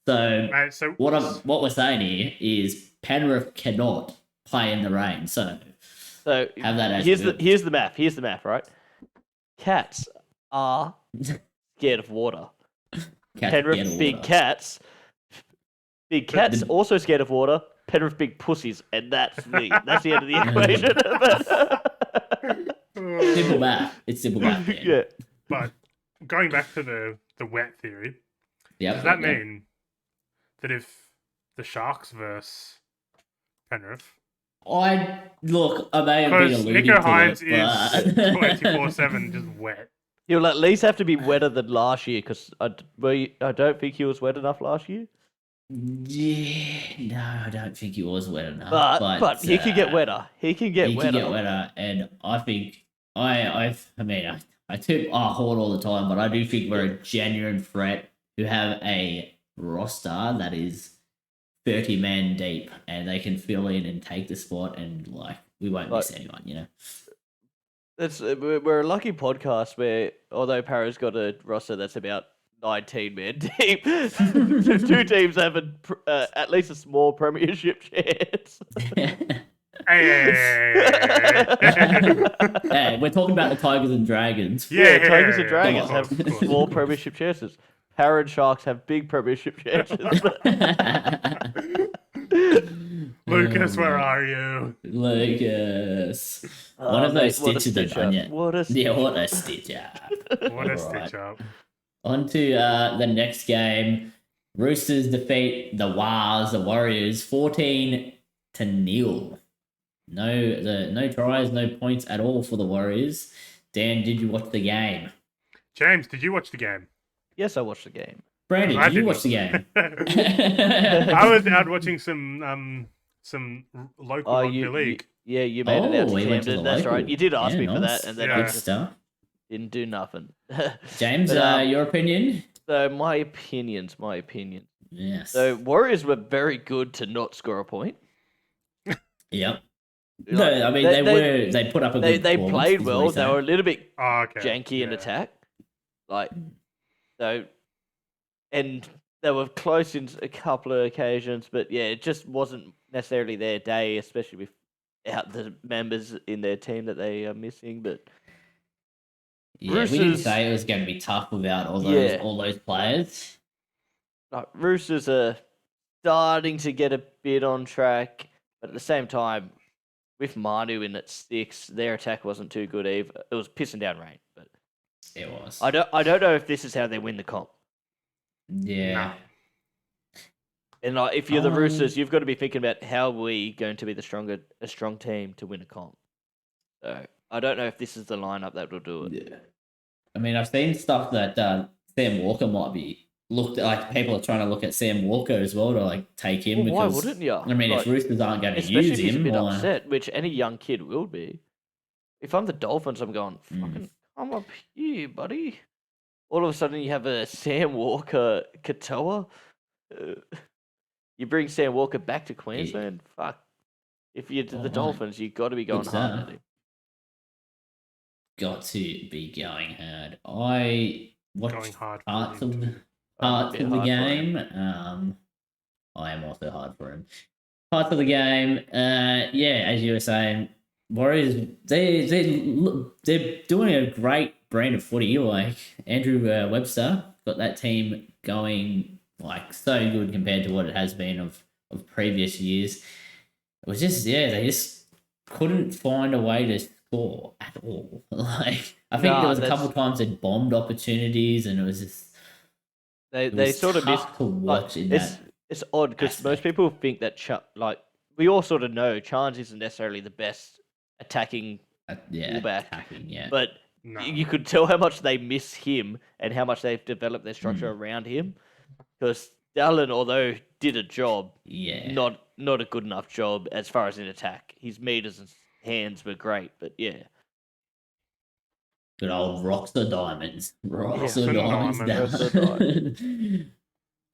So Mate, so what we're saying here is Penrith cannot play in the rain. So So have that as here's good. the math. Here's the math, right? Cats are scared of water. Cats Penrith get big water. cats. Big cats the- also scared of water. Penrith big pussies, and that's the end of the equation. Simple math. It's simple math. Dan. Yeah. but going back to the wet theory, Yep, does that yep. mean that if the Sharks versus Penrith, I may have been because alluding Nico to Hines it, is but 24/7 just wet. He'll at least have to be wetter than last year because I don't think he was wet enough last year. yeah, no, I don't think he was wet enough. But he can get wetter. He can get He wetter. can get wetter, and I think I toot our horn all the time, but I do think we're a genuine threat who have a roster that is 30 men deep, and they can fill in and take the spot, and we won't miss anyone, you know. We're a lucky podcast where, although Para's got a roster that's about 19 men deep, two teams have at least a small premiership chance. Hey. Hey, we're talking about the Tigers and Dragons. Yeah, Tigers and Dragons of course, have of course. small premiership chances. Para and Sharks have big premiership chances. Lucas, where are you? Lucas. One of those What a stitches are stitch done up. yet. What a Yeah, what a stitch up. What a Alright. stitch up. On to the next game. Roosters defeat the Warriors 14-0. No tries, no points at all for the Warriors. Dan, did you watch the game? James, did you watch the game? Yes, I watched the game. Brandon, I did you didn't. watch the game? I was out watching some local rugby league. You made it out to we went to Camden. the That's local. right. You did ask Yeah, me for nice. that, and then Yeah. I Good just stuff. didn't do nothing. James, But, your opinion? So my opinion. Yes. So Warriors were very good to not score a point. Yep. Like, No, I mean they put up a good they performance, played is what well. he's They saying. were a little bit Oh, okay. janky in Yeah. attack, and they were close in a couple of occasions. But yeah, it just wasn't necessarily their day, especially without the members in their team that they are missing. But Yeah, we didn't Roosters- say it was going to be tough without all Yeah. those players. Roosters are starting to get a bit on track, but at the same time, with Manu in at 6, their attack wasn't too good either. It was pissing down rain, but It was. I don't know if this is how they win the comp. Yeah. Nah. And like, if you're the Roosters, you've got to be thinking about how are we going to be a strong team to win a comp. So I don't know if this is the lineup that will do it. Yeah. I mean, I've seen stuff that Sam Walker might be looked at. Like people are trying to look at Sam Walker as well to like take him. Well, why because, wouldn't you? I mean, Like, if Roosters aren't going to especially use if he's a him, bit or upset, which any young kid will be. If I'm the Dolphins, I'm going, fucking come up here, buddy. All of a sudden, you have a Sam Walker Katoa. You bring Sam Walker back to Queensland. Fuck. If you're the Dolphins, you got to be going hard at him. got to be going hard. I watched Going hard for parts him of too. parts bit of the hard for game. I am also hard for him. Parts of the game. Yeah, as you were saying, Warriors. They're doing a great brand of footy. Like Andrew Webster got that team going like so good compared to what it has been of previous years. It was just they just couldn't find a way to score at all. Like I think there was a couple of times they bombed opportunities, and it was just they sort of missed to watch in that. It's odd because most people think that we all sort of know Chance isn't necessarily the best attacking fullback, but No. you could tell how much they miss him and how much they've developed their structure around him. Because Dallin, although did a job, not a good enough job as far as in attack. His meters and hands were great, but yeah. Good old rocks or diamonds. Rocks Yeah, or diamonds. diamonds.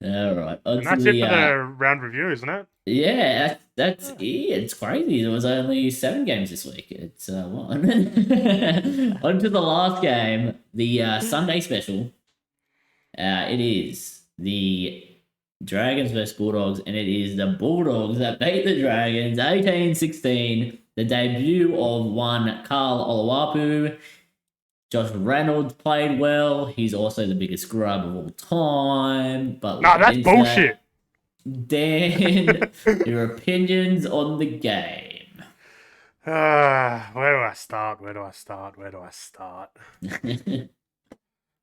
All right. And that's it for the round review, isn't it? Yeah, that's it. It's crazy. There was only 7 games this week. It's one. On to the last game, the Sunday special. It is the Dragons versus Bulldogs, and it is the Bulldogs that beat the Dragons 18-16. The debut of one Carl Oluwapu. Josh Reynolds played well. He's also the biggest scrub of all time. But no, that's bullshit. Dan, your opinions on the game? Where do I start?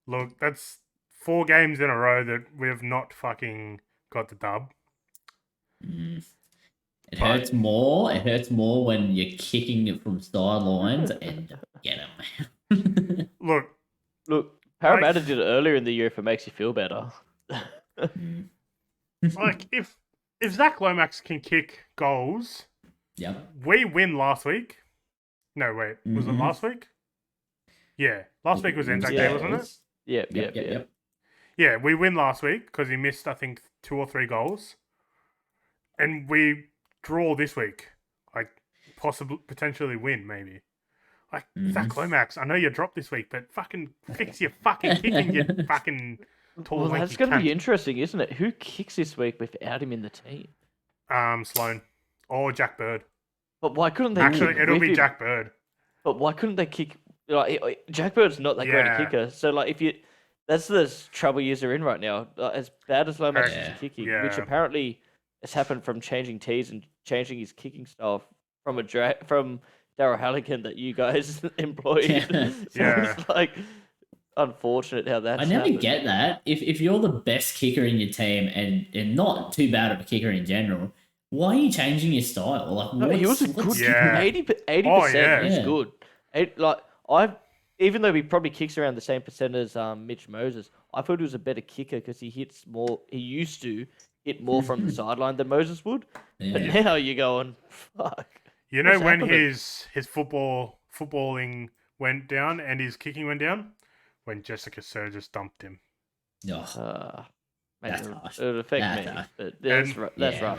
Look, that's 4 games in a row that we have not fucking got the dub. It hurts more. It hurts more when you're kicking it from sidelines and get them. Look, Parramatta did it earlier in the year if it makes you feel better. like if Zach Lomax can kick goals, we win last week. No, wait, was it last week? Yeah, last week was Anzac Day, wasn't it? Yep. Yeah, we win last week because he missed, I think, 2 or 3 goals, and we draw this week. Like, potentially win, maybe. Like, Zach Lomax, I know you dropped this week, but fucking fix your fucking kicking, you fucking tall. Well, that's going to be interesting, isn't it? Who kicks this week without him in the team? Sloan or Jack Bird. But why couldn't they? Actually, it'll be Jack Bird. But why couldn't they kick? Like, Jack Bird's not that great a kicker. So, like, that's the trouble you're in right now. As bad as Lomax is kicking, which apparently has happened from changing tees and changing his kicking style from Darryl Halligan that you guys employed. It's like unfortunate how that's I never happened. get that. If you're the best kicker in your team and not too bad of a kicker in general, why are you changing your style? Like, no, he was a good kicker. 80%. He's good. Even though he probably kicks around the same percent as Mitch Moses, I thought he was a better kicker because he hits more. He used to hit more from the sideline than Moses would. But now you're going, fuck. You know when his footballing went down and his kicking went down? When Jessica Surges dumped him. That's harsh. It would affect me, but that's rough,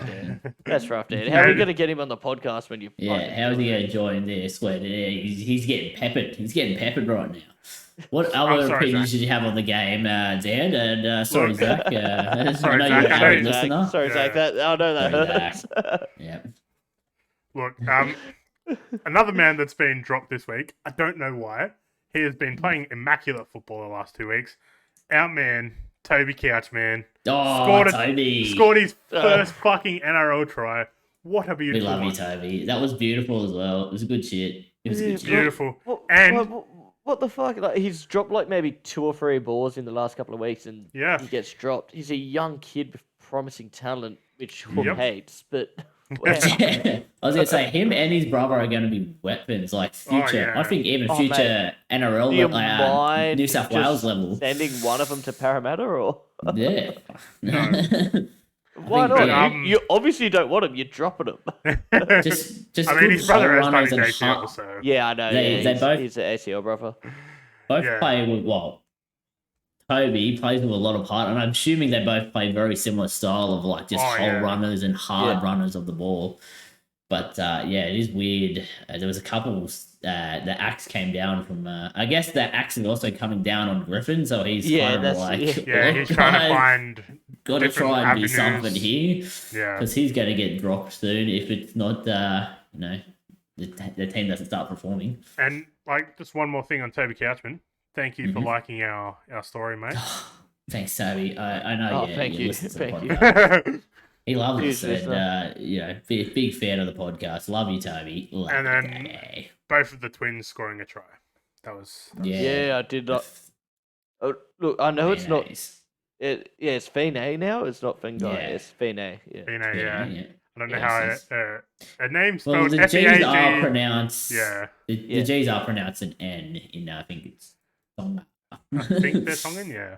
Dan. That's rough, Dan. How And- are we going to get him on the podcast when you? How is he going to join this? He's getting peppered. He's getting peppered right now. What other opinions did you have on the game, Dan? And sorry, Zach. Sorry, I know Zach. you're an I avid know listener. Sorry, Zach. I know that Sorry, hurts. Yeah. Look, another man that's been dropped this week. I don't know why. He has been playing immaculate football the last 2 weeks. Our man, Toby Couch, man. Toby. Scored his first fucking NRL try. What a beautiful We love you, Toby. That was beautiful as well. It was a good shit. It was a good shit. Beautiful. What the fuck? Like, he's dropped like maybe 2 or 3 balls in the last couple of weeks, and Yeah. he gets dropped. He's a young kid with promising talent, which Hook Yep. hates. But wow. I was gonna say him and his brother are gonna be weapons, like future. yeah. I think even Oh, future Do you NRL, mind New South just Wales level. sending one of them to Parramatta, or Yeah. No. why think, not? yeah. You obviously don't want him. You're dropping him. just I mean, good his brother hole has done runners his and ACL, so Yeah, I know. They both- he's an ACL brother. both Yeah. play with Toby plays with a lot of heart, and I'm assuming they both play very similar style of like just Oh, hole yeah. runners and hard Yeah. runners of the ball. But yeah, it is weird. There was a couple. The axe came down from. I guess the axe is also coming down on Griffin, so he's Yeah, kind of that's- like, yeah, he's trying to find got to different try and do avenues. something here Yeah. because he's going to get dropped soon if it's not. The team doesn't start performing. And like just one more thing on Toby Couchman. Thank you for Mhm. liking our story, mate. Thanks, Toby. I know. Oh, yeah, thank you, listen to the thank you. podcast. He loves Huge us, and listener. big fan of the podcast. Love you, Toby. Love And you, then- Toby. Both of the twins scoring a try. That was Yeah, I did not. Oh, look, I know it's not. Nice. It's Fine now. It's not Finguy. Yeah. It's Fine. Yeah. you know, yeah. Yeah. I don't know Yeah, how it's a name Well, spelled the G's are F-E-A-G. pronounced. Yeah, The Yeah. G's are pronounced an N in. I think it's. Tonga. I think they're Tongan. Yeah,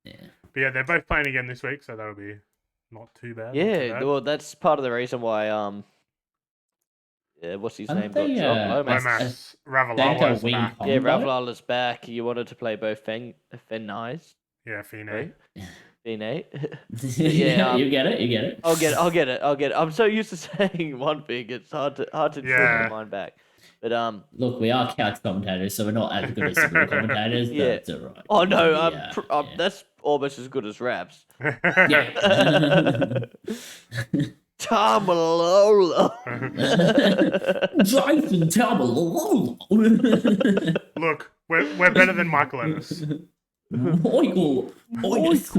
Yeah. but yeah, they're both playing again this week, so that'll be not too bad. not too Yeah, bad. well, that's part of the reason why. What's his Aren't name? Got they, dropped. Lomas. Lomas Danko Ravalawa's wing back. Yeah, combo? Ravlala's back. You wanted to play both Fennais. Yeah, Fine. Right? Fine. Yeah, um, you get it. You get it. I'll get it. I'm so used to saying one thing. It's hard to twist Yeah. my mind back. But Look, we are couch commentators, so we're not as good as super commentators. But Yeah. it's alright. oh no, Yeah. that's almost as good as Raps. Yeah. Tamalolo. Jason Tamalolo. Look, we're better than Michael Ennis. Michael. Oidus.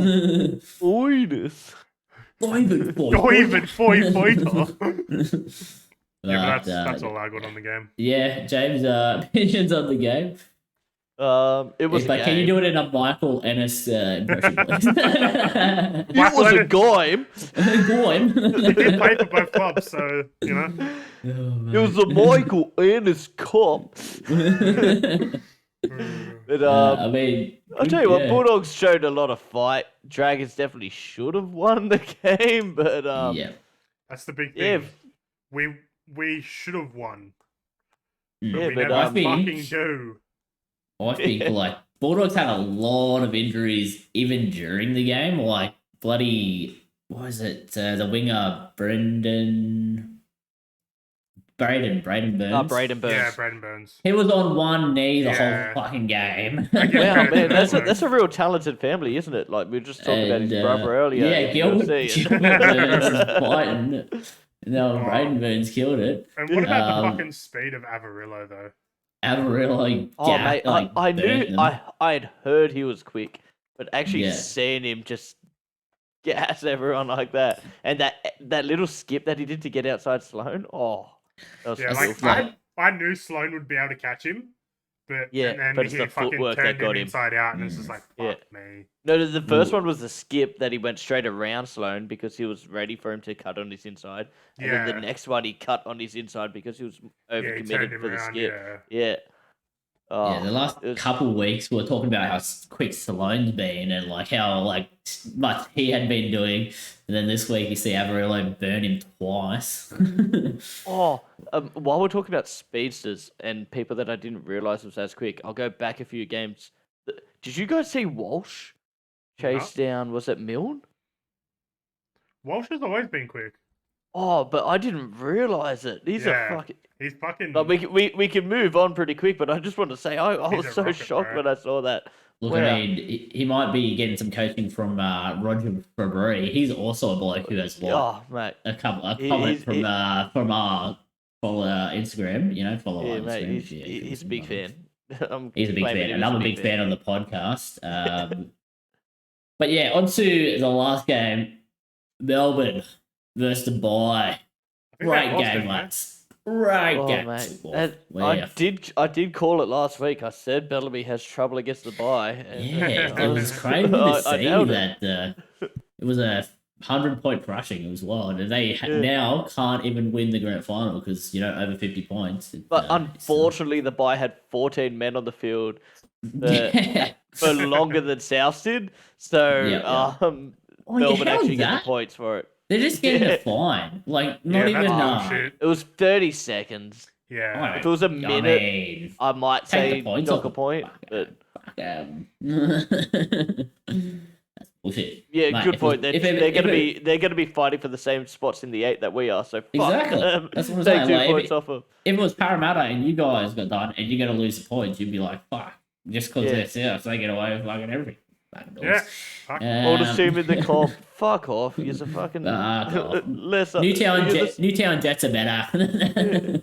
Doiven Foy. Yeah, but But, that's all I got on the game. yeah, James, opinions on the game. It was. But can you do it in a Michael Ennis impression, please? It Michael was a Ennis- game. Go on. He did play for both clubs, so you know. It was a Michael Ennis Cup. But I mean, I'll tell you what, yeah. Bulldogs showed a lot of fight. Dragons definitely should have won the game, but Yeah. That's the big thing. yeah, We should have won. Mm. Yeah, We but, never think- fucking do. I think like Bulldogs had a lot of injuries even during the game. Like bloody, what was it? The winger Braden Burns. Braden Burns. Yeah, Braden Burns. He was on one knee the Yeah. whole fucking game. I get Wow, credit man, to that's that, that's a real talented family, isn't it? Like we were just talking about his And, brother earlier. Yeah, in Gilbert UFC. Burns is fighting. No, Oh. Braden Burns killed it. And what about the Um, fucking speed of Avarillo though? Amarillo, Oh mate, I knew burnt them. I had heard he was quick, but actually Yeah. seeing him just gas everyone like that, and that little skip that he did to get outside Sloan, that was Yeah, filthy. like I knew Sloan would be able to catch him, but Yeah, and then but it's he the fucking footwork that turned got him him. inside out, and it's just like Yeah. fuck me. No, the first Ooh. one was the skip that he went straight around Sloan because he was ready for him to cut on his inside. And then Yeah. the next one he cut on his inside because he was Yeah, he overcommitted turned him for the around. skip. Yeah. Yeah. Oh, Yeah, the last it was- couple of weeks we were talking about how quick Stallone's been and like how like much he had been doing, and then this week you see Avarillo burn him twice. While we're talking about speedsters and people that I didn't realize was as quick, I'll go back a few games. Did you guys see Walsh chase down? Was it Milne? Walsh has always been quick. Oh, but I didn't realize it. He's Yeah. a fucking. He's fucking. Like we can move on pretty quick, but I just want to say I He's was a so rocket, shocked bro. when I saw that. Look, Wow. I mean, he might be getting some coaching from Roger Fabry. He's also a bloke who has like Oh, mate. a comment He- from our follow Instagram. You know, follow Yeah, our mate. Instagram. He's, Yeah, he's a give big us some fan. I'm He's a big claiming fan. him as Another big fan on the podcast. But yeah, on to the last game. Melbourne versus Dubai. I think they Great lost game, it, mate. lads. right Oh at mate, tip-off. I did call it last week. I said Bellamy has trouble against the bye. And Yeah, I it was crazy to I see nailed it. that it was a 100-point crushing. It was wild, and they Yeah. now can't even win the grand final because over 50 points. But unfortunately, the bye had 14 men on the field yeah. for longer than South did. So Yeah. Melbourne how's actually get the that? points for it. They're just getting Yeah. a fine, like not Yeah, even. that's bullshit. It was 30 seconds. Yeah. If it was a minute, mean, I might take the say points dock off a point. Fuck, But That's bullshit. yeah, Mate, good if it point. was- if They're gonna be fighting for the same spots in the 8 that we are. So fuck Exactly. them. That's what I'm Take saying. 2 Like, points off them. if it was Parramatta and you guys got done and you're gonna lose the points, you'd be like, fuck. Just because Yeah. they're South, they get away with fucking everything. Fucking dogs. Yeah. Fuck. Oldest team in the comp. Fuck off. You're a fucking Fuck off. less. Newtown Jets are better.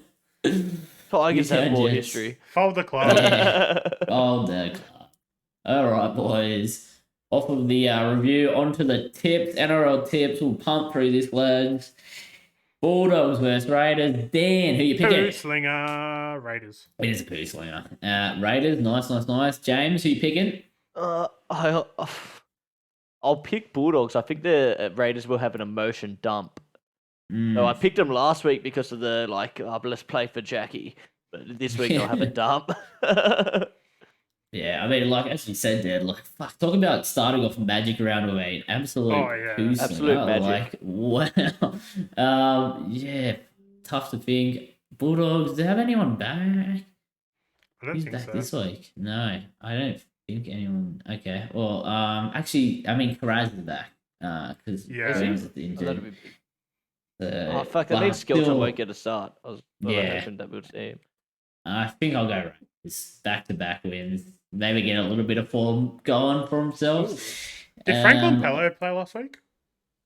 Tigers have Newtown more Jets. history. Fold the club. Yeah. Oh, the club. All right, boys. Off of the review, onto the tips. NRL tips. We'll pump through this, lads. Bulldogs versus Raiders. Dan, who you Poo picking? slinger Raiders. It is a poo slinger. Raiders, nice. James, who you picking? I'll pick Bulldogs. I think the Raiders will have an emotion dump. Mm. So I picked them last week because of the let's play for Jackie. But this week they'll have a dump. Yeah, I mean, like as you said there, like fuck, talk about starting off magic round of 8. Absolute poo slinger. Absolute magic. Like wow. Yeah, tough to think. Bulldogs, do they have anyone back? I don't Who's think back so. this week? No, I don't think anyone. Okay, well, actually, I mean, Karaz is back. Because Yeah. James is Oh, that'd injured. be Oh fuck! That but means Skelton still, won't get a start. I was Yeah. hoping that would see him. I think I'll go Raiders. Back-to-back wins. Maybe get a little bit of form going for himself. Did Franklin Pello play last week?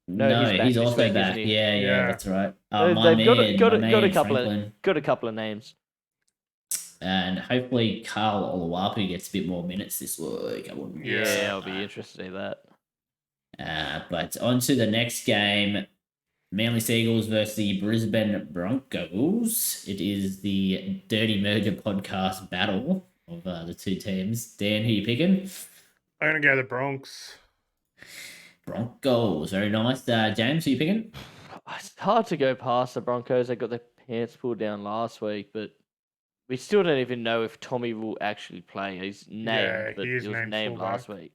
No, No, he's back he's this also week, back. isn't he? Yeah, Yeah. that's right. They've My got man, got my a man, couple Franklin. got a couple of names. And hopefully Carl Oluwapu gets a bit more minutes this week. I wouldn't Yeah. Yeah, I'll be interested in that. But on to the next game. Manly Seagulls versus the Brisbane Broncos. It is the Dirty Merger podcast battle of the two teams. Dan, who you picking? I'm gonna go the Bronx. Broncos. Very nice. James, who you picking? It's hard to go past the Broncos. They got their pants pulled down last week, but we still don't even know if Tommy will actually play. He's named, Yeah, but he he is was named named fullback. last week.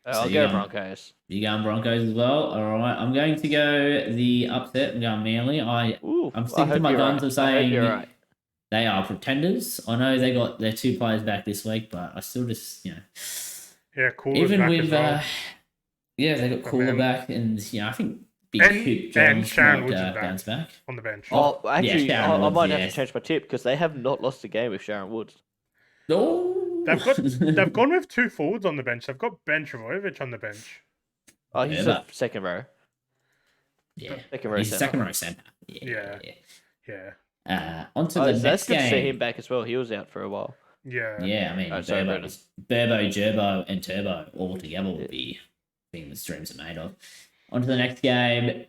So I'll you're go going- Broncos. You going Broncos as well? All right. I'm going to go the upset. I'm going Manly. Ooh, I'm I sticking to hope my you're guns right. of I hope saying you're right. they are pretenders. I know they got their two players back this week, but I still just, Yeah, cool. even back with, as well. they got But Cooler man- back, and I think Big And- Hoop and Jones Sharon might Woods is back. bounce back. on the bench. Oh, Oh, actually, yeah, I Sharon might Woods, have yeah. to change my tip because they have not lost a game with Sharon Woods. No, They've gone with two forwards on the bench. They've got Ben Travojevic on the bench. Oh, he's Yeah, a second row. yeah, Second row he's centre. second row centre. Yeah. Yeah. Yeah. On to Oh, the that's next good to see game. him back as well. He was out for a while. Yeah. Yeah, I mean, Oh, sorry, Burbo, Gerbo, and Turbo all together would be the thing the streams are made of. On to the next game,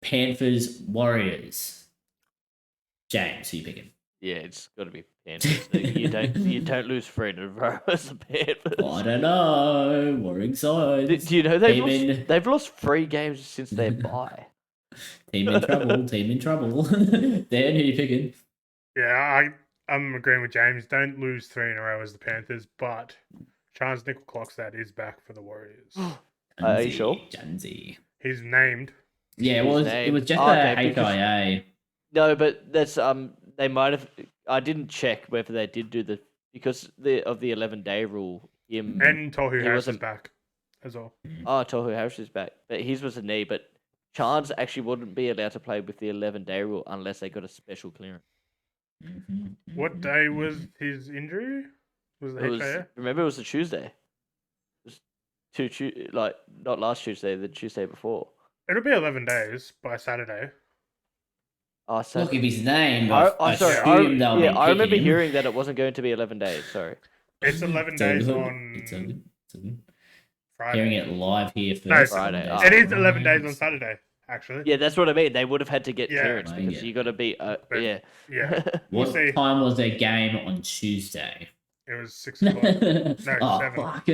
Panthers Warriors. James, who you picking? Yeah, it's got to be Panthers. you don't lose 3 in a row as the Panthers. I don't know. Worrying signs. Do you know Team they've lost 3 games since their bye? Team in trouble. Team in trouble. Dan, who you picking? Yeah, I'm agreeing with James. Don't lose 3 in a row as the Panthers, but Charles Nickel-Clockstad is back for the Warriors. Are you sure? Jonesy. He's named. Yeah, His it name. was just Oh, a okay, because- HIA. No, but that's they might have. I didn't check whether they did do because of the 11-day rule. And Tohu He Harris is wasn't- back as well. Oh, Tohu Harris is back, but his was a knee. But Chance actually wouldn't be allowed to play with the 11-day rule unless they got a special clearance. What day was his injury? Was it It was, HIA? remember, it was a Tuesday. It was not last Tuesday, the Tuesday before. It'll be 11 days by Saturday. Oh, so Look, if his name, I I sorry, assume they'll be I remember picking him. hearing that it wasn't going to be 11 days. Sorry. It's 11 It's all days good. on It's all good. Friday. Hearing it live here No, first. Friday. Days. Oh. It is 11 days on Saturday. actually. Yeah, that's what I mean. They would have had to get Yeah. clearance because Yeah. you got to be. Yeah. Yeah. We'll What see. time was their game on Tuesday? It was 6 o'clock. No, Oh, 7. fuck.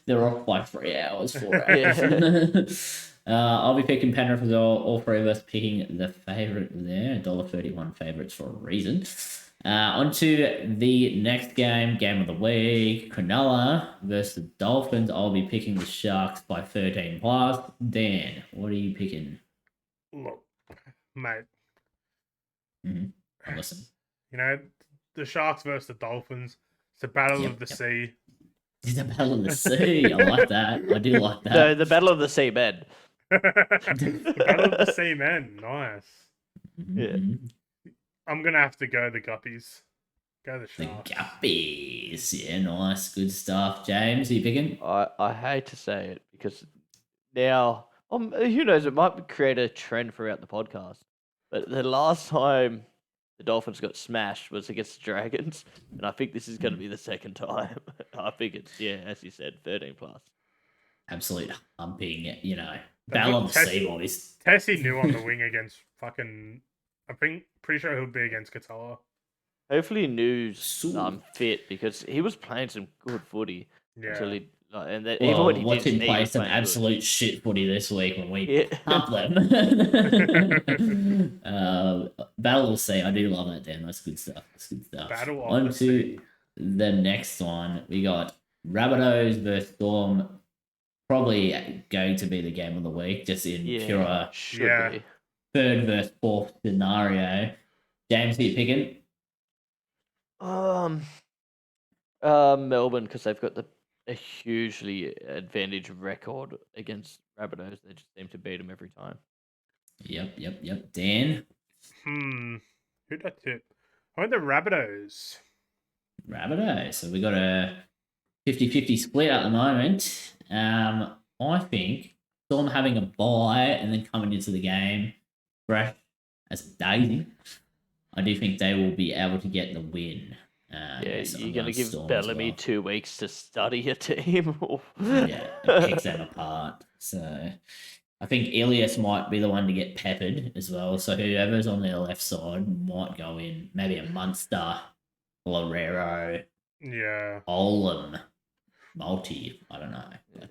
They're off by 3 hours, 4 Yeah. hours. I'll be picking Penrith as well. All three of us picking the favourite there. $1.31 favourites for a reason. On to the next game of the week. Cronulla versus the Dolphins. I'll be picking the Sharks by 13 plus. Dan, what are you picking? Look, mate. I'll listen. You know, the Sharks versus the Dolphins. It's a battle of the sea. It's a battle of the sea. I like that. I do like that. No, the Battle of the Sea Men. The battle of the sea, man. Nice. Yeah. I'm gonna have to go the Guppies. Go the The Sharks. Guppies. Yeah, nice. Good stuff. James, are you picking? I hate to say it because now, who knows, it might create a trend throughout the podcast. But the last time the Dolphins got smashed was against the Dragons, and I think this is going to be the second time. I think it's, as you said, 13 plus. Absolute humping, That's battle what of the sea, boys. Tessie knew on the wing against fucking. Pretty sure he'll be against Katoa. Hopefully, News Sue. fit because he was playing some good footy until Yeah. he. And then, Well, even when he watch did him knee, he play was some playing good. absolute shit footy this week when we Yeah. hump them. Battle of the sea. I do love that, Dan. That's good stuff. Battle of On the to sea. the next one. We got Rabbitohs versus Storm. Probably going to be the game of the week, just in pure Should Yeah. be. third versus fourth scenario. James, who you picking? Melbourne, because they've got a hugely advantage record against Rabbitohs. They just seem to beat them every time. Yep. Dan? Who'd I tip? I went the Rabbitohs. Rabbitohs. So we got a 50-50 split at the moment. I think Storm having a bye and then coming into the game fresh as a daisy. I do think they will be able to get the win. So you're I'm going to give Storm as Bellamy well. 2 weeks to study a team. Yeah, it picks them apart. So I think Ilias might be the one to get peppered as well. So whoever's on their left side might go in. Maybe a Munster, Lorero, Yeah. Olam, Multi. I don't know. But,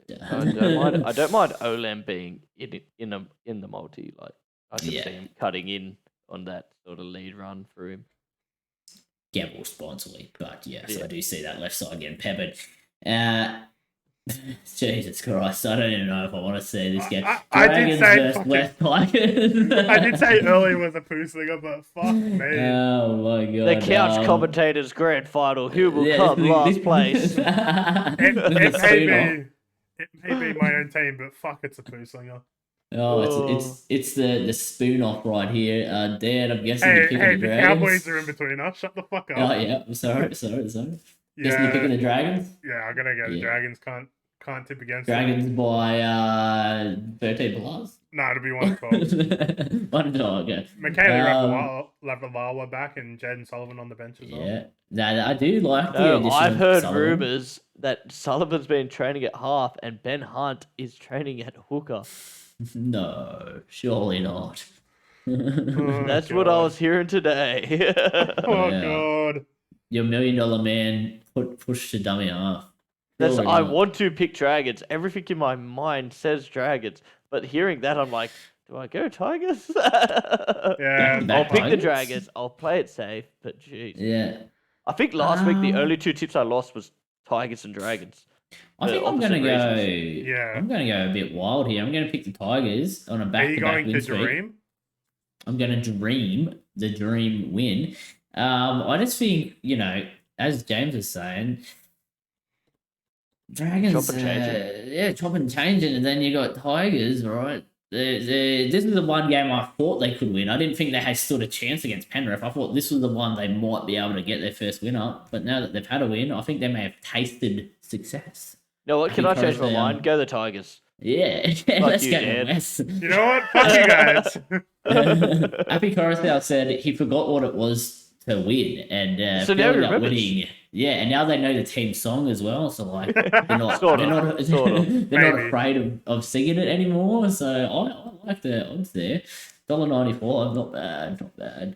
I don't mind Olam being in the multi. Like I can see him cutting in on that sort of lead run for him. Gamble responsibly, but so I do see that left side getting peppered. Jesus Christ, I don't even know if I want to see this game. I did say versus West Tigers. I did say earlier was a poo slinger, but fuck me. Oh my god. The couch commentators grand final. Who will come last place? It may be my own team, but fuck, it's a poo slinger. Oh, it's the spoon off right here. Dan, I'm guessing you're picking Hey, the the Dragons. Cowboys are in between us. Shut the fuck up. Oh yeah, I'm sorry. Guessing you're Yeah, picking the Dragons. yeah, I'm gonna go the Yeah. Dragons. Can't tip against them. Dragons by 13 plus. No, it'll be 112. One dog. Okay. Michaela Lavalawa back and Jaden Sullivan on the bench as well. Yeah, no, I do like the No, addition I've of heard Sullivan. rumours that Sullivan's been training at half and Ben Hunt is training at hooker. No, surely not. Oh, That's what I God. was hearing today. Oh Yeah. god. Your $1 million man push to dummy half. That's, Surely I not. want to pick Dragons. Everything in my mind says Dragons, but hearing that, I'm like, do I go Tigers? Yeah. I'll pick the Tigers? Dragons. I'll play it safe, but jeez. Yeah, I think last week the only 2 tips I lost was Tigers and Dragons. I think I'm opposite gonna go. reasons. Yeah. I'm gonna go a bit wild here. I'm gonna pick the Tigers on a Are you back-to-back going win to streak. dream? I'm gonna dream the dream win. I just think, as James was saying, Dragons, Chop and change chop and change it, and then you got Tigers, right? This is the one game I thought they could win. I didn't think they had stood a chance against Penrith. I thought this was the one they might be able to get their first win up. But now that they've had a win, I think they may have tasted success. You know what? Can I change my Because, mind? Go the Tigers. Yeah, Fuck let's you, go Dan. West. You know what? Fuck you guys. Happy Coruscant said he forgot what it was to win, and So now Philly he up remembers. winning. Yeah, and now they know the team song as well. So like they're not Sorta, they're not sorta. they're not Maybe. afraid of singing it anymore. So I like the odds there. $1.94, not bad, not bad.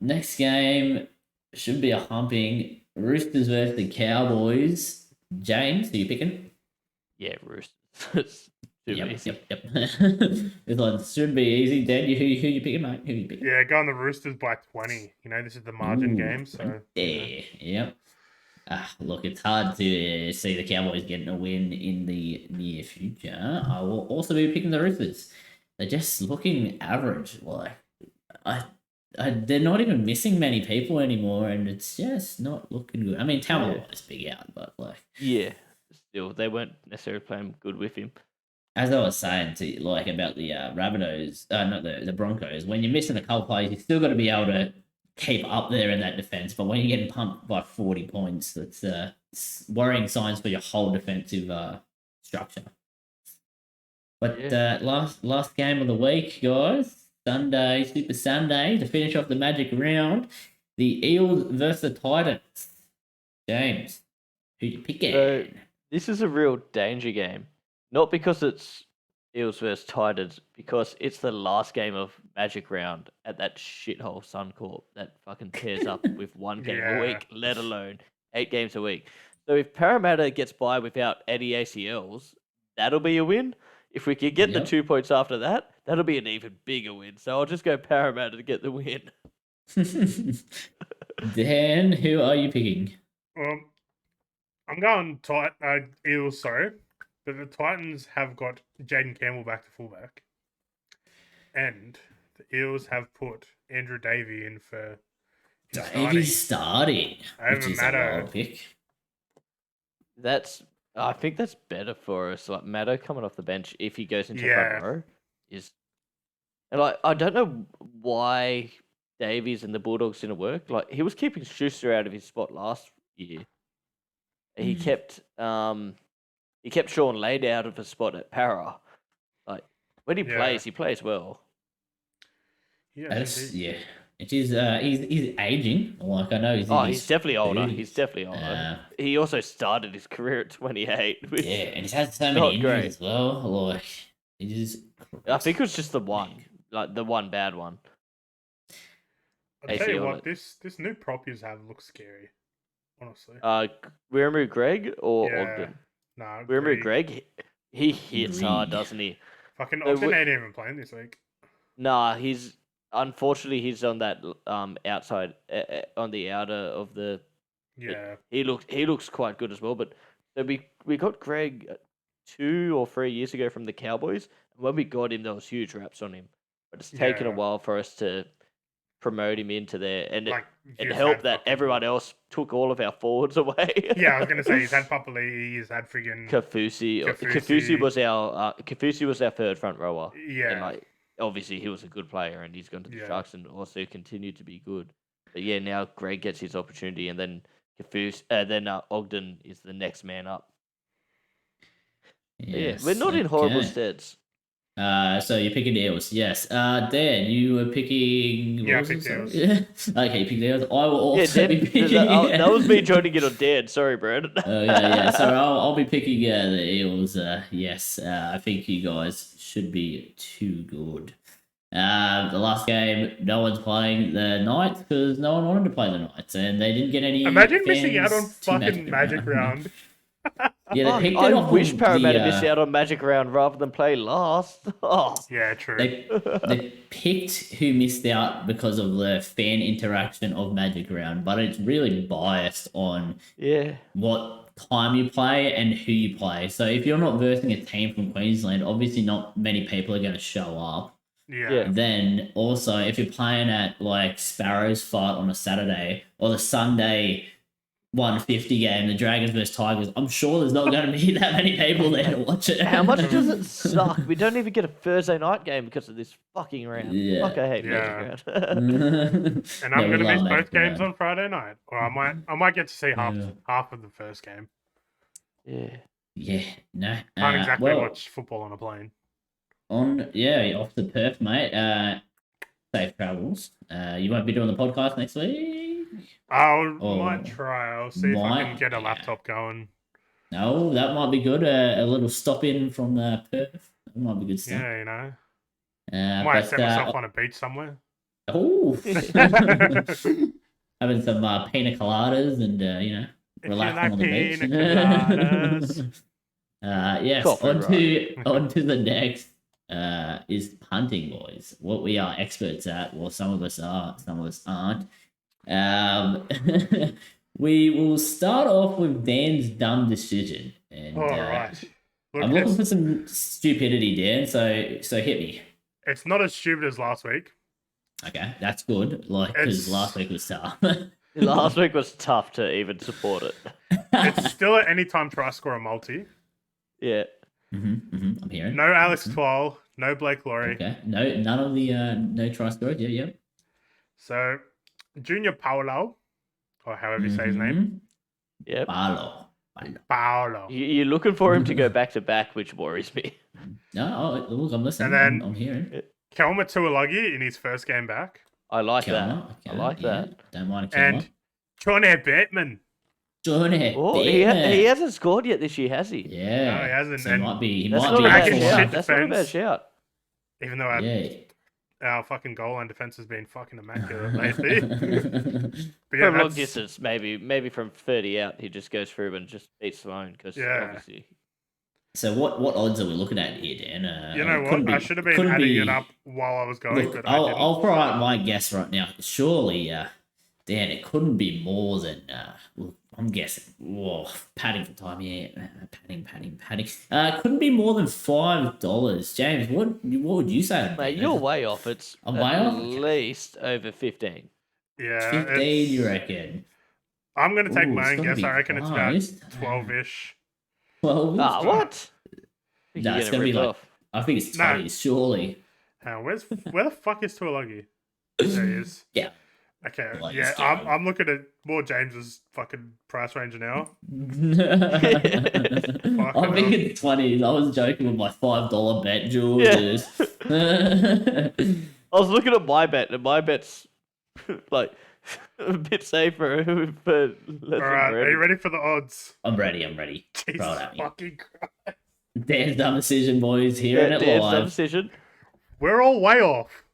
Next game should be a humping. Roosters versus the Cowboys. James, who you picking? Yeah, Roosters. Too Yep, easy. yep. This one should be easy. Dan, who you picking, mate? Who you picking? Yeah, go on the Roosters by 20. You know, this is the margin game, so. Yeah, yep. Look, it's hard to see the Cowboys getting a win in the near future. I will also be picking the Roosters. They're just looking average. Like, they're not even missing many people anymore, and it's just not looking good. I mean, Talon was big out, but like, Yeah, still they weren't necessarily playing good with him. as I was saying to like about the Rabbitohs, not the Broncos, when you're missing a couple players, you still got to be able to keep up there in that defense. But when you're getting pumped by 40 points, that's it's worrying signs for your whole defensive structure. But last game of the week, guys, Sunday, Super Sunday, to finish off the Magic round, the Eels versus the Titans. James, who you picking? So, this is a real danger game. Not because it's Eels versus Titans, because it's the last game of Magic Round at that shithole Suncorp that fucking tears up with one game a week, let alone 8 games a week. So if Parramatta gets by without any ACLs, that'll be a win. If we could get the 2 points after that, that'll be an even bigger win. So I'll just go Parramatta to get the win. Dan, who are you picking? I'm going Eels, sorry. But the Titans have got Jaden Campbell back to fullback. And the Eels have put Andrew Davey in for Davey's starting, which is a wild pick. I think that's better for us. Like Maddo coming off the bench if he goes into front row is, and like I don't know why Davies and the Bulldogs didn't work. Like he was keeping Schuster out of his spot last year. He kept Sean Lade out of a spot at Para. Like when he plays well. Yeah, it is. He's aging. Like I know he's definitely older. He's definitely older. He also started his career at 28. Which and he's had so many injuries as well. Like it is. I think it was just the one, like the one bad one. I'll tell you what, this new prop you have looks scary. Honestly. Wiramu Greg or Ogden? No, Greg. He hits hard, doesn't he? Fucking Ogden ain't even playing this week. Nah, he's on that outside on the outer of the. Yeah. He looks quite good as well. But so we got Greg 2 or 3 years ago from the Cowboys, and when we got him, there was huge raps on him. But it's taken a while for us to promote him into there, and it helped that everyone else took all of our forwards away. Yeah, I was gonna say he's had Papali'i, he's had friggin' Kafusi. Kafusi was our third front rower. Yeah, and like obviously he was a good player, and he's gone to the Sharks and also continued to be good. But yeah, now Greg gets his opportunity, and then Ogden is the next man up. Yes, we're not in horrible steads. So you're picking Eels, yes. Dan, you were picking. Yeah, I picked Eels. Okay, you picked Eels. I will also be picking. That was me trying to get on Dan. Sorry, Brad. Yeah. So I'll be picking the Eels. Yes, I think you guys should be too good. The last game, no one's playing the Knights because no one wanted to play the Knights, and they didn't get any. Imagine missing out on fucking Magic Round. Yeah, they picked I it off wish Parramatta missed out on Magic Round rather than play last. Oh. Yeah, true. They picked who missed out because of the fan interaction of Magic Round, but it's really biased on what time you play and who you play. So if you're not versing a team from Queensland, obviously not many people are going to show up. Yeah. Then also, if you're playing at like Sparrows Fight on a Saturday or the Sunday 150 game, the Dragons versus Tigers, I'm sure there's not going to be that many people there to watch it. How much does it suck? We don't even get a Thursday night game because of this fucking round. Yeah. Fuck, I hate Magic Round. And I'm going to miss both games on Friday night. Or I might get to see half of the first game. Yeah. No. Can't exactly watch football on a plane. Off to Perth, mate. safe travels. You won't be doing the podcast next week? Might try. I'll see if I can Might, get a yeah. laptop going. No, that might be good. A little stop in from Perth. That might be good stuff. Yeah, you know. But Might set myself on a beach somewhere. oh, having some pina coladas and relaxing on the beach. Coladas. Yes, Coffee, on to the next is punting, boys. What we are experts at. Well, some of us are, some of us aren't. We will start off with Dan's dumb decision. And All right. Look, I'm looking for some stupidity, Dan. So hit me. it's not as stupid as last week. Okay, that's good. Like, because It's- last week was tough. Last week was tough to even support it. It's still an anytime try score multi. Yeah. I'm hearing. No Alex Twal, no Blake Laurie. Okay. No, none of the no try scorers. Yeah. So, Junior Paolo, or however you say his name, Yep. Barlow. Paolo. You're looking for him to go back to back, which worries me. No, look, I'm listening. And then- I'm hearing. Kelma Tuilagi in his first game back. I like Kelma, that. okay, I like yeah, that. Don't mind a Kelma. And Johnny Bateman. Johnny. Oh, he hasn't scored yet this year, has he? Yeah. No, he hasn't. So he And might be. He That's might not be. a bad Dragon shout. shit That's not a bad defense. shout. Even though our fucking goal line defense has been fucking immaculate lately. But yeah, From long that's- distance, maybe from 30 out, he just goes through and just beats Sloan because Yeah. obviously. So what odds are we looking at here, Dan? You know what? I should have been adding it up while I was going, Look, but I didn't. I'll throw out my guess right now. Surely, Dan, it couldn't be more than. Look, I'm guessing. Whoa, padding for time, yeah. Padding. Couldn't be more than $5. James, what would you say? Mate, you're way off. It's I'm at way off? least over 15. Yeah, 15, you reckon? I'm going to take Ooh, my it's own gonna guess. be I reckon it's close. about 12-ish. Well, What? No, it's You're gonna be ripped like. off. I think it's No. 20, surely. Where the fuck is Tuilagi? There he is. Yeah. Okay, Like, yeah, let's get him. I'm looking at more James's fucking price range now. I'm thinking 20s. I was joking with my $5 bet, Jules. I was looking at my bet, and my bet's like a bit safer for less than All right, are you Brandon. ready for the odds? I'm ready. Jesus Throw it at me. fucking Christ. Dan's dumb decision, boys. Yeah, Hearing it Dan's live. decision. We're all way off.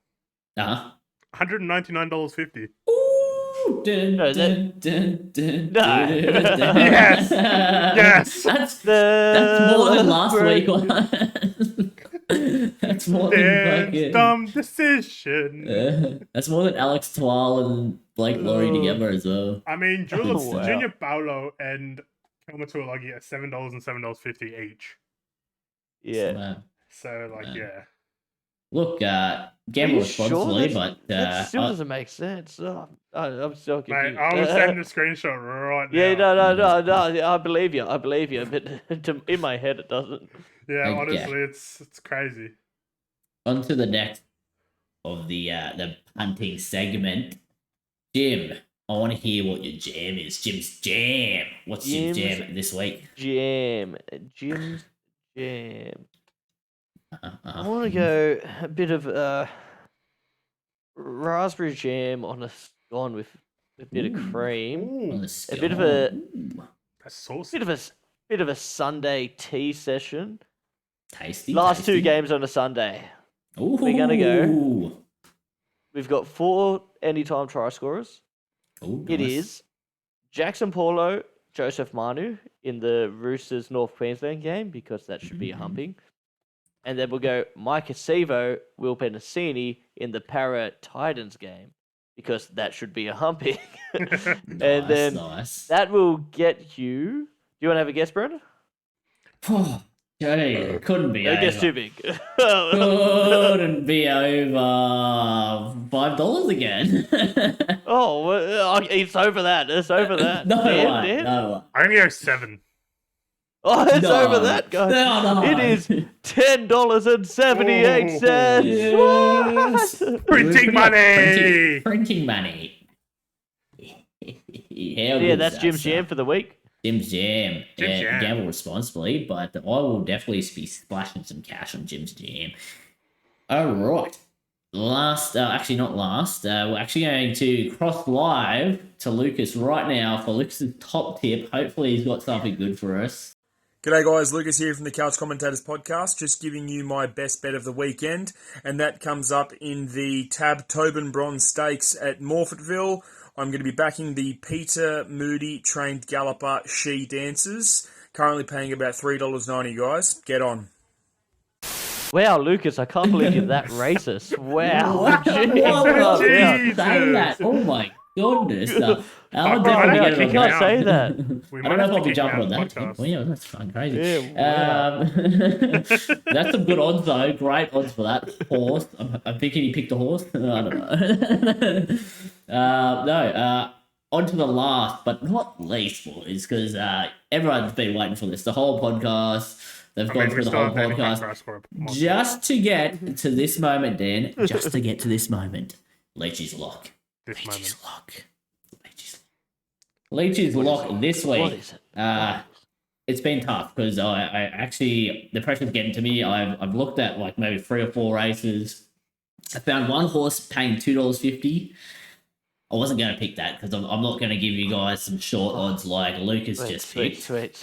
Uh-huh. $199.50. Ooh, dun, No, dun, dun, dun, No. dun, dun. Yes. Yes. That's more than last week. That's more than Dan's fucking. dumb decision. That's more than Alex Twal and Blake Laurie together as well. I mean, Wow. Junior Paolo and Kelma Tuilagi are $7 and $7.50 each. Yeah. Wow. So, like, Wow. yeah. Look, Are gamble you responsibly, sure? but That still I- doesn't make sense. Oh, I'm so Mate, confused. I was sending the screenshot right now. Yeah, no. I believe you. But in my head, it doesn't. Yeah, Okay. honestly, it's crazy. on to the next of the punting segment. Jim, I want to hear what your jam is. Jim's jam. What's your Jim's jam this week? Jim's jam. I Uh-huh. want to go a bit of raspberry jam on a scone with a bit of Ooh. cream. Ooh, On the bit of a- Ooh, that's saucy. Bit of a Sunday tea session. tasty. Last two tasty. games on a Sunday. Ooh. We're gonna go. We've got 4 anytime try scorers. Ooh, It nice. is Jackson Paulo, Joseph Manu in the Roosters North Queensland game because that should be a Mhm. humping. And then we'll go Mike Acevo, Will Penasini in the Para Titans game because that should be a humping. Nice, and then nice. that will get you. Do you want to have a guess, Brendan? Johnny, it couldn't be Don't over. guess too big. Couldn't be over $5 again. Oh, well, it's over that. It's over that. No Dan, way. Dan? No I'm gonna go 7. Oh, it's No. over that, guys. No. It is $10.78. Yes. What? Printing money! Printing money. Yeah, that's Jim's jam for the week. Jim's jam. Jim's jam. Gamble responsibly, but I will definitely be splashing some cash on Jim's jam. All right. Actually not last. We're actually going to cross live to Lucas right now for Lucas's top tip. Hopefully he's got something good for us. G'day guys, Lucas here from the Couch Commentators podcast, just giving you my best bet of the weekend, and that comes up in the Tab Tobin Bronze Stakes at Morfettville. I'm going to be backing the Peter Moody trained galloper She Dances, currently paying about $3.90 guys. Get on. Wow, Lucas, I can't believe you're that racist. Wow. What? Jeez. Jesus. Say that. Oh my goodness. I'll I definitely don't get it think on you can't down. say that. We I might don't know have if to I'll be kick him jumping out on of the that. podcast. Well, yeah, that's fucking crazy. Yeah, That's some good odds though. Great odds for that horse. I'm thinking he picked a horse. I don't know. No. On to the last, but not least, boys, because everyone's been waiting for this. The whole podcast. They've gone through the whole podcast. Just to get to this moment, Dan. Just to get to this moment. Leachy's lock. Leachy's lock. Leachy's lock this week. What is it? It's been tough because I actually, the pressure's getting to me. I've looked at like maybe 3 or 4 races. I found one horse paying $2.50. I wasn't going to pick that because I'm not going to give you guys some short odds like Lucas just picked. Sweet.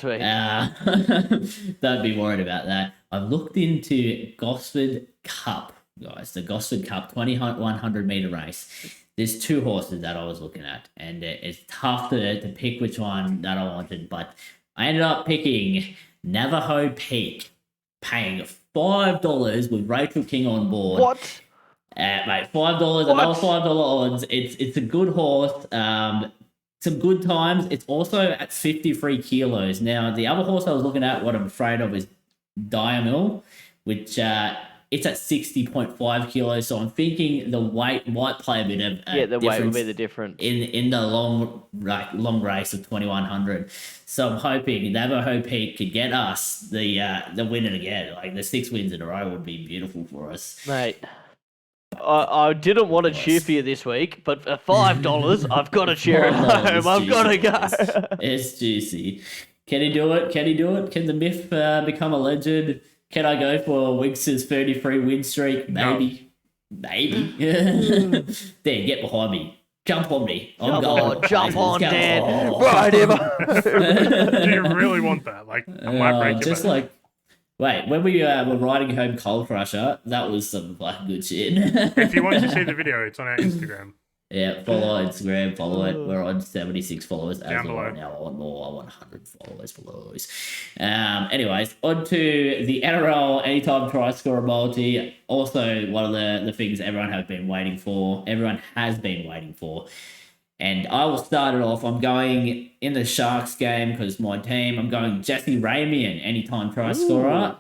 Don't be worried about that. I've looked into Gosford Cup, guys. The Gosford Cup 2100 meter race. There's 2 horses that I was looking at, and it's tough to pick which one that I wanted, but I ended up picking Navajo Peak, paying $5 with Rachel King on board. What? Mate, $5, another $5 odds. It's a good horse. Some good times. It's also at 53 kilos. Now, the other horse I was looking at, what I'm afraid of, is Diamil, which it's at 60.5 kilos. So I'm thinking the weight might play a bit of The weight will be the difference. in the long race of 2100. So I'm hoping Navajo Peak could get us the win again. Like the 6 wins in a row would be beautiful for us. Mate, I didn't want to cheer for you this week, but for $5, I've got to cheer at home. I've got to go. It's juicy. Can he do it? Can the myth become a legend? Can I go for Winx's 33 win streak? Maybe. No. Maybe. Dan, get behind me. Jump on me. I'm going. Jump on, Dan. Oh. Right him. Do you really want that? Like, I might break your back. like, wait, when we were riding home Cold Crusher, that was some like good shit. If you want to see the video, it's on our Instagram. Yeah, follow Instagram, follow it. We're on 76 followers as Down well below. now. I want more. I want 100 followers. Anyways, on to the NRL Anytime Try Scorer Multi. Also, one of the things everyone has been waiting for. And I will start it off. I'm going in the Sharks game because my team. I'm going Jesse Ramian, Anytime Try Scorer.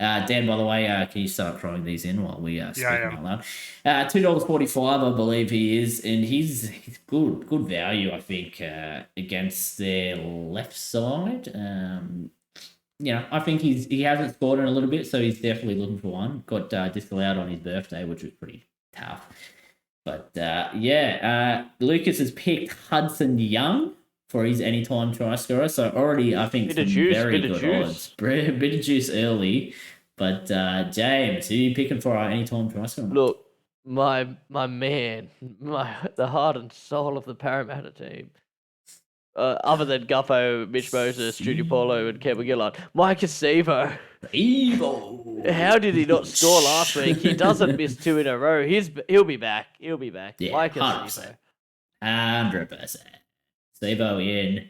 Dan, by the way, can you start throwing these in while we speak out loud? $2.45, I believe he is, and he's good value, I think, against their left side. I think he hasn't scored in a little bit, so he's definitely looking for one. Got disallowed on his birthday, which was pretty tough. But Lucas has picked Hudson Young for his anytime try scorer. So already, I think, very good odds. Bit of juice early. But James, who are you picking for our anytime try scorer? Look, my man, the heart and soul of the Parramatta team. Other than Guffo, Mitch Moses, Judy Paulo, and Kevin Gillard, Mike Acevo. How did he not score last week? He doesn't miss 2 in a row. He'll be back. Yeah, Mike Acevo. 100%. Acevo in.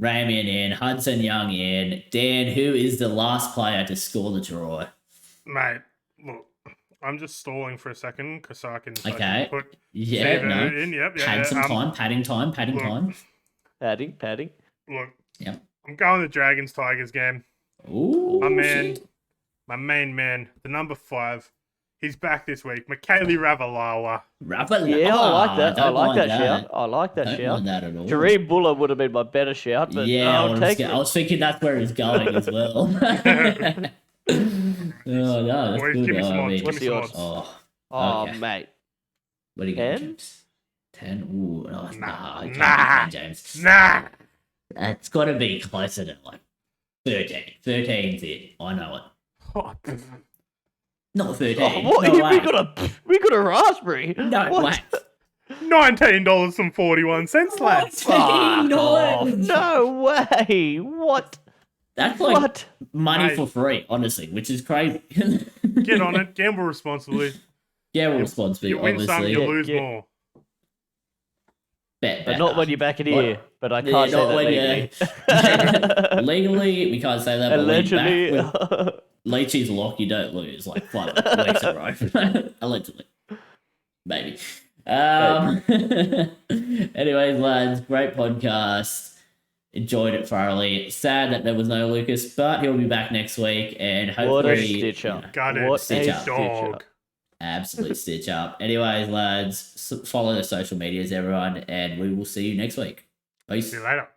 Ramian in. Hudson Young in. Dan, who is the last player to score the try? Mate, look, I'm just stalling for a second because I can put Acevo in. Yep, padding time. Padding. Look, yep. I'm going the Dragons Tigers game. Ooh, my main man, the number 5. He's back this week. Michaeli Ravalawa. Yeah, I like that. I like that shout. I don't mind that at all. Jareem Buller would have been my better shout, but yeah, I was thinking that's where he's going as well. No, that's Boys, good. give me some odds. What's the odds? Okay. Mate. What do you got, 10? James? 10? Ooh, no, it's Nah. not. James. Nah. It's got to be closer to like 13. 13's it. I know it. Oh, Not 13. Oh, what? No way. We got a raspberry. No What? way. $19.41, lads. Fuck off. $19. No way. What? That's like What? money Mate. for free, honestly, which is crazy. Get on it. Gamble responsibly. Yeah, responsibly, You win some, obviously. you lose Yeah. more. Bet But not when you're back in What? here. But I Yeah, can't say not that when legally. Legally, we can't say that, but Allegedly. With Leachy's lock, you don't lose like 5 weeks in a row. Allegedly. Maybe. Anyways, lads, great podcast. Enjoyed it thoroughly. Sad that there was no Lucas, but he'll be back next week, and hopefully, What a stitch up. Got it. What Stitch a up. stitch Dog. up. absolute stitch up. Anyways, lads, follow the social medias, everyone, and we will see you next week. Peace. See you later.